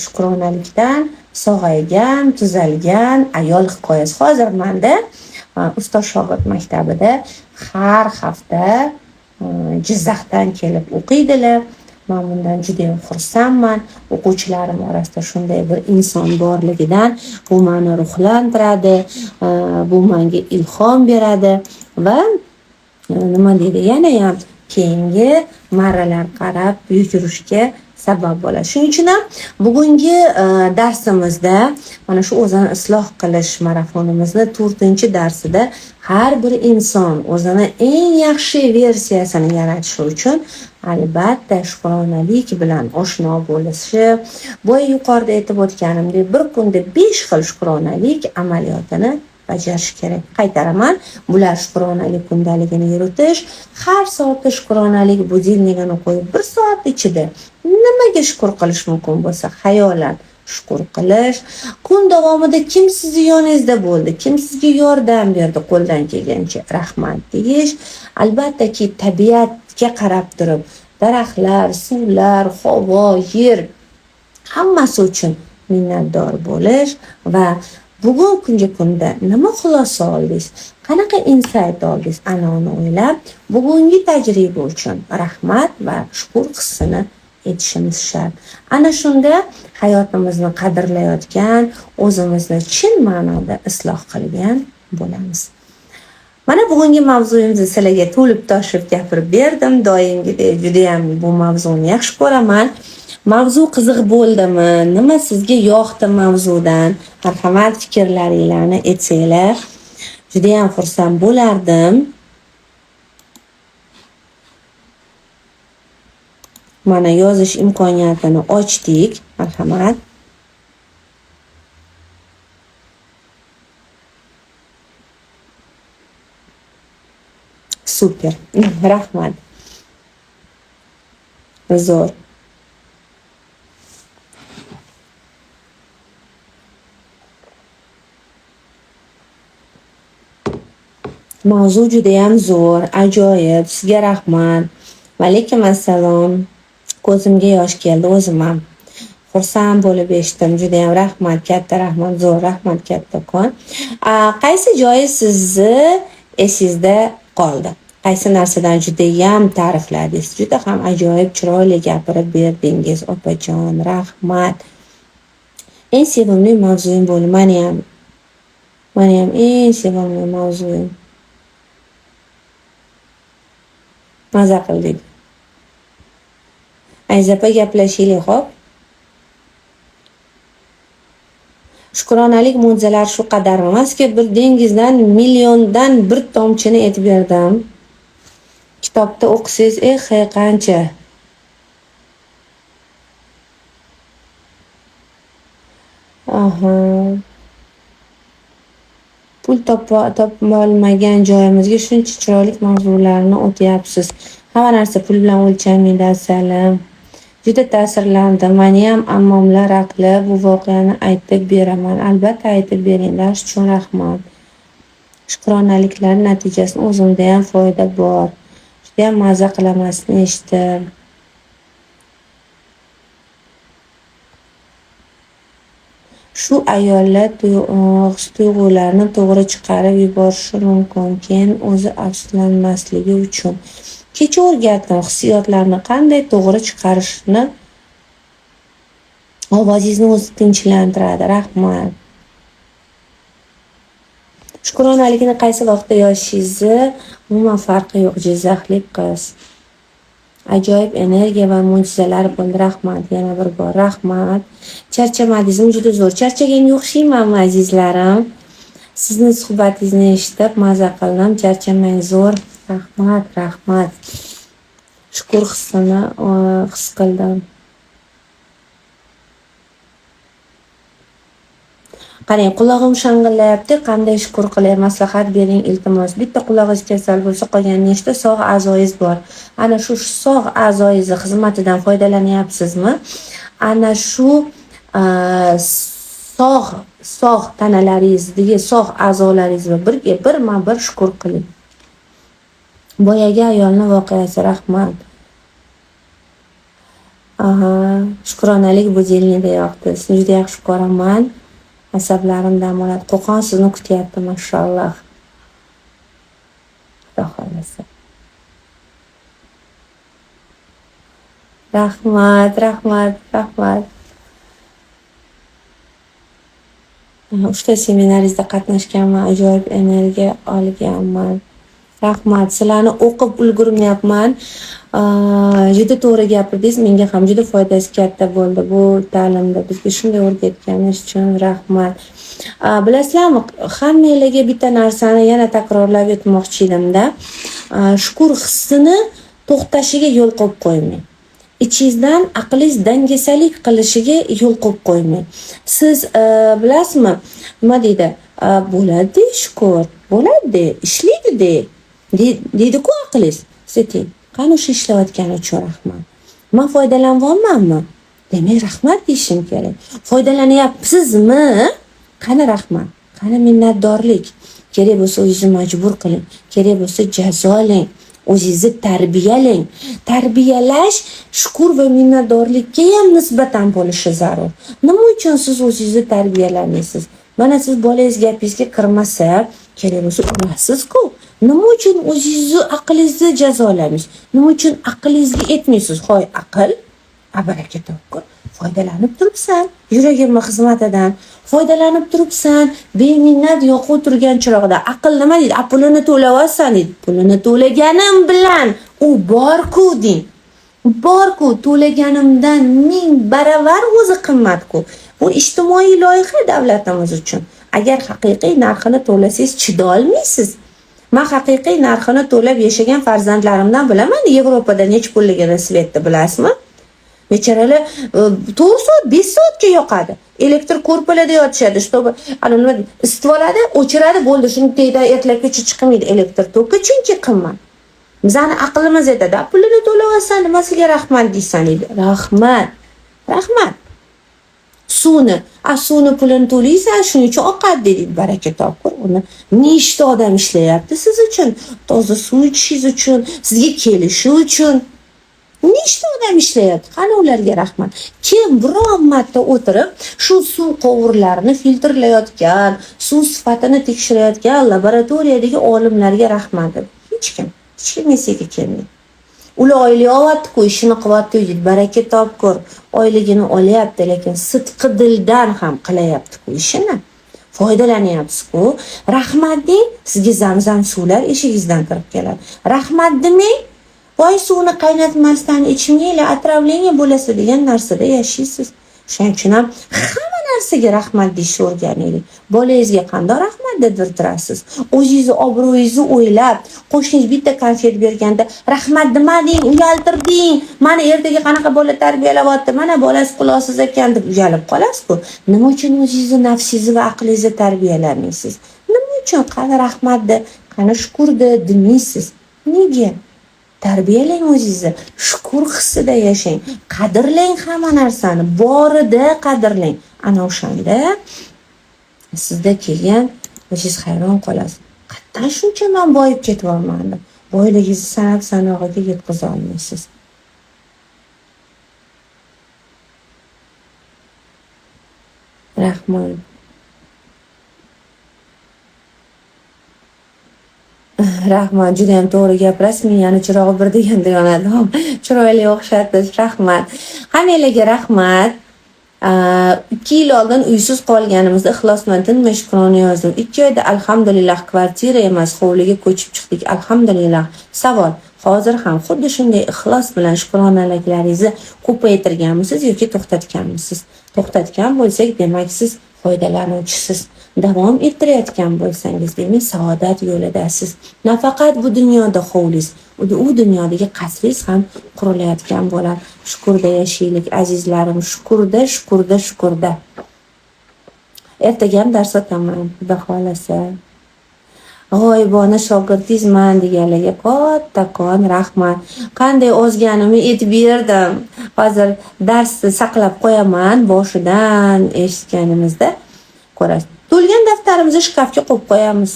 shukronalikdan sog'aygan, tuzalgan ayol hikoyasi. Hozir menda ustoz shogird maktabida har hafta Jizzaxdan kelib o'qiydilar. Men bundan juda ham xursandman. O'quvchilarim orasida shunday bir inson borligidan bu meni ruhlantiradi, bu menga ilhom beradi va nima deydi, yana ham keyingi marralar qarab yugurishga sabab bo'ladi. Shuning uchun ham bugungi darsimizda mana shu o'zini isloh qilish marafonimizning 4-darsida har bir inson o'zini eng yaxshi versiyasini yaratishi uchun albatta shukronalik bilan oshno bo'lishi, boya yuqorida aytib o'tganimdek, bir kunda 5 xil shukronalik amaliyotini bajarish kerak. Qaytaraman, bular shukronalik kundaligini yuritish, har soatda shukronalik budilnigini qo'yib 1 soat ichida nimaga shukr qilish mumkin bo'lsa, xayolan shukr qilish, kun davomida kim sizni yoningizda bo'ldi, kim sizga yordam berdi, qo'ldan kelgancha rahmat deyish, albattaki tabiatga qarab turib, daraxtlar, suvlar, havo, yer hammasi uchun minnatdor bo'lish va bugungi kunda nima xulosa oldingiz, qanaqa insight oldingiz, ana uni o'ylab, bugungi tajriba uchun rahmat va shukr hissini etishimiz shart. Ana shunda hayotimizni qadrlayotgan, o'zimizni chin ma'noda isloh qilgan bo'lamiz. Mana bugungi mavzuyimizni sizlarga to'lib toshib gapirib berdim. Doimgidek juda ham bu mavzuni yaxshi ko'raman. Mavzu qiziq bo'ldimi? Nima sizga yoqdi mavzudan? Marhamat, fikrlaringizni aytsanglar, juda ham xursand bo'lardim. Mana yozish imkoniyatini ochdik. Marhamat. Super. Rahmat. Zo'r. Mavzu juda ham zo'r, ajoyib. Sizga rahmat. Va alaykum assalom. Ko'zimga yosh keldi o'zim ham. Xursand bo'lib eshitdim. Juda ham rahmat, katta rahmat, zo'r rahmat kattakon. Qaysi joyi sizni esingizda qoldi? Qaysi narsadan judayam ta'rifladingiz? Juda ham ajoyib chiroyli gapirib berdingiz opajon, rahmat. Eng sevimli mavzuing bo'ldi. Meni ham eng sevimli mavzuim. Maza qildik. Ayzapa gaplashaylik, xo'p? Shukronalik mo'jizalar shu qadar emaski, bir dengizdan milliondan bir tomchini aytib berdim. Kitobda o'qisangiz, qancha. Pul topolmagan joyimizga shuncha chiroyli mavzularni o'tyapsiz. Hamma narsa pul bilan o'lchanmaydi, asalim. Juda ta'sirlandim. Meni ham ammomlar haqli bu voqeani aytib beraman. Albatta aytib beringlar, uchun rahmat. Shukronaliklar natijasida o'zimda ham foyda bor. Juda ham maza qilamasni eshitib. Shu ayollar tuyg'ularni to'g'ri chiqarib yuborishi mumkin, keyin o'zi afsuslanmasligi uchun. Kecha o'rgatdim hissiyotlarni qanday to'g'ri chiqarishni. Ovozingizni o'zi tinchlantiradi. Rahmat. Shukronalikni qaysi vaqtda yozishingizni umuman farqi yo'q, jizzaxlik qiz. Ajoyib energiya va mo'jizalar bo'ldi. Rahmat, yana bir bor rahmat. Charchamadingizmi? Juda zo'r charchaganga o'xshaymanmi azizlarim? Sizni suhbatingizni eshitib maza qildim. Charchamang, zo'r. Rahmat. Shukur hissini his qildim. Qarang, qulog'im shang'illayapti. Qanday shukur qilay? Maslahat bering, iltimos. Bitta qulog'ingiz kasal bo'lsa, qolgan nechta sog' a'zoyingiz bor. Ana shu sog' a'zoyingiz xizmatidan foydalanyapsizmi? Ana shu sog' tanalaringizdagi sog' a'zolaringizga bir shukur qiling. Boyagi ayolni voqeasi, rahmat. Shukronalik budilnida yoqdi. Sizni juda yaxshi ko'raman. Asablarim dam oladi. Qo'qon sizni kutyapti, mashalloh. Xudo xolasa. Rahmat. Uchta seminaringizda qatnashganman, ajoyib energiya olganman. Rahmat. Sizlarni o'qib ulgurmayapman. Juda to'g'ri gapirdingiz. Menga ham juda foydasi katta bo'ldi bu ta'limda. Bizga shunday o'rgatganingiz uchun rahmat. Bilasizlarmi, hammalarga bitta narsani yana takrorlab o'tmoqchi edimda. Shukur hissini to'xtashiga yo'l qo'yib qo'ymang. Ichingizdan aqlingiz dangasalik qilishiga yo'l qo'yib qo'ymang. Siz bilasizmi, nima deydi? Bo'ladi, shukur. Bo'ladi, ishlaydi deydi-ku aqlingiz. Seting. Qani o'sha ishlayotgani uchun rahmat. Men foydalanyapmanmi? Demak, rahmat deyishim kerak. Foydalanyapsizmi? Qani rahmat, qani minnatdorlik. Kerak bo'lsa o'zingizni majbur qiling, kerak bo'lsa jazolang, o'zingizni tarbiyalang. Tarbiyalash shukur va minnatdorlikka ham nisbatan bo'lishi zarur. Nima uchun siz o'zingizni tarbiyalaysiz? Mana siz bolangiz gapingizga kirmasa, kerak bo'lsa urasiz-ku. Nima uchun o'zingizni aqlingizni jazolaysiz? Nima uchun aqlingizga aytmaysiz? Hoy aql, baraka topkur. Foydalanib turibsan yuragimning xizmatidan. Foydalanib turibsan beminnat yoqib turgan chiroqda. Aql nima deydi? Pulini to'layapsan deydi. Pulini to'laganim bilan u bor-ku deng. Bor-ku, to'laganimdan 1000 baravar o'zi qimmat-ku. Bu ijtimoiy loyiha davlatimiz uchun. Agar haqiqiy narxini to'lasangiz chidolmaysiz. Men haqiqiy narxini to'lab yashagan farzandlarimdan bilaman, Yevropada nech pulligini svetda bilasizmi? Bechoralar 4 soat, 5 soatga yoqadi. Elektr ko'rpalarda yotishadi, чтобы nima isitib oladi, o'chiradi, bo'ldi. Shuni teyda ertalabgacha chiqmaydi elektr toki, chunki qimmat. Bizani aqlimiz aytadi, pulini to'layapsan, nimasiga rahmat deysan deydi. Rahmat. Suvni pulini to'laysan, shuning uchun oqadi deydi. Baraka topkur. Uni nechta odam ishlayapti siz uchun? Toza suv ichishingiz uchun, sizga kelishi uchun. Nechta odam ishlayapti? Qani ularga rahmat. Kim biron marta o'tirib, shu suv qovurlarini filtrlayotgan, suv sifatini tekshirayotgan laboratoriyadagi olimlarga rahmat deb? Hech kim esiga kelmaydi. Ular oylik olyapti-ku, ishini qilyapti, baraka topkur, oyligini olyapti, lekin sidqi dildan ham qilyapti-ku ishini. Foydalanyapsiz-ku. Rahmat deng, sizga zamzam suvlar eshigingizdan kirib keladi. Rahmat demang, voy suvni qaynatmasdan ichmanglar, отравление bo'lasa degan narsada yashaysiz. Shuning uchun ham hamma narsaga rahmat deyishni o'rganaylik. Bolangizga qanday rahmat dedirtirasiz? O'zingizni obro'yingizni o'ylab, qo'shningiz bitta konfet berganda rahmat demading, uyaltirding. Mana ertaga qanaqa bola tarbiyalayapti, mana bolasi quloqsiz ekan deb uyalib qolasiz-ku. Nima uchun o'zingizni nafsingizni va aqlingizni tarbiyalamaysiz? Nima uchun qani rahmatni, qani shukurni demaysiz? Nega? Tarbiyalang o'zingizni, shukur hissida yashang, qadrlang hamma narsani, borida qadrlang. Ana o'shanda sizda kelgan o'zingiz hayron qolasiz. Qattan shuncha men boyib ketyapman deb boyligingizni sanab sanog'iga yetkaza olmaysiz. Rahmat. Rahmat, juda ham to'g'ri gapirasiz. Miyani chirog'i bir deganda yonadi. Chiroyli o'xshatish. Rahmat. Hammalarga rahmat. 2 yil oldin uysiz qolganimizda ixlosman tinmay shukrona yozdim. 2 oyda alhamdulillah kvartira emas, hovliga ko'chib chiqdik. Alhamdulillah. Savol: hozir ham xuddi shunday ixlos bilan shukronaliklaringizni ko'paytirganmisiz yoki to'xtatganmisiz? To'xtatgan bo'lsak, demak siz foydalanuvchisiz. Davom ettirayotgan bo'lsangiz, demak saodat yo'lidasiz. Nafaqat bu dunyoda hovlingiz, u dunyodagi qasringiz ham qurilayotgan bo'ladi. Shukurda yashaylik azizlarim, shukurda. Ertaga ham dars o'taman, xudo xolasa. G'oyibona shogirdingizman deganlarga kattakon rahmat. Qanday ozganimni aytib berdim. Hozir darsni saqlab qo'yaman, boshidan eshitganimizda ko'rasiz. To'lgan daftarimizni shkafga qo'yib qo'yamiz.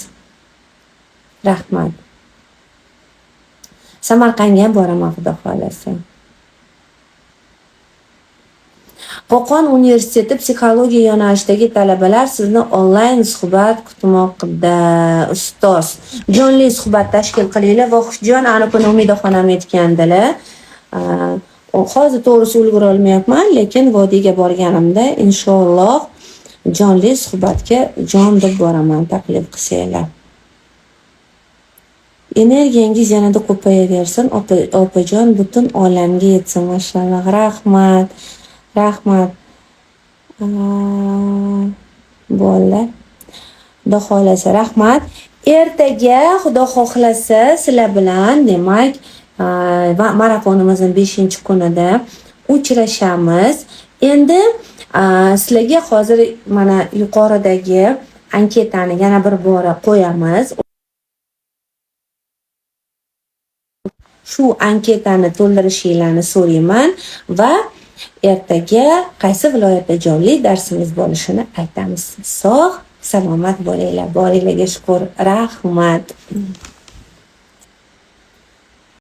Rahmat. Samarqandga boraman, xudo xolasa. Qo'qon universiteti psixologiya yo'nalishidagi talabalar sizni onlayn suhbat kutmoqda. Ustoz, jonli suhbat tashkil qilinglar va Xushjon Anukun Umidaxonam aytgandilar. Hozir to'g'risi ulgura olmayapman, lekin vodiyga borganimda inshaalloh jonli suhbatga jon deb boraman, taklif qilsanglar. Energiyangiz yanada ko'payaversin, opajon butun olamga yetsin. Mashallah, rahmat. Bolalar, xudo xolasa rahmat. Ertaga xudo xohlasa sizlar bilan demak marafonimizning 5-kunida uchrashamiz. Endi sizlarga hozir mana yuqoridagi anketani yana bir bora qo'yamiz. Shu anketani to'ldirishinglarni so'rayman va ertaga qaysi viloyatda jonli darsimiz bo'lishini aytamiz. Sog', salomat bo'linglar. Boringlarga shukr. Rahmat.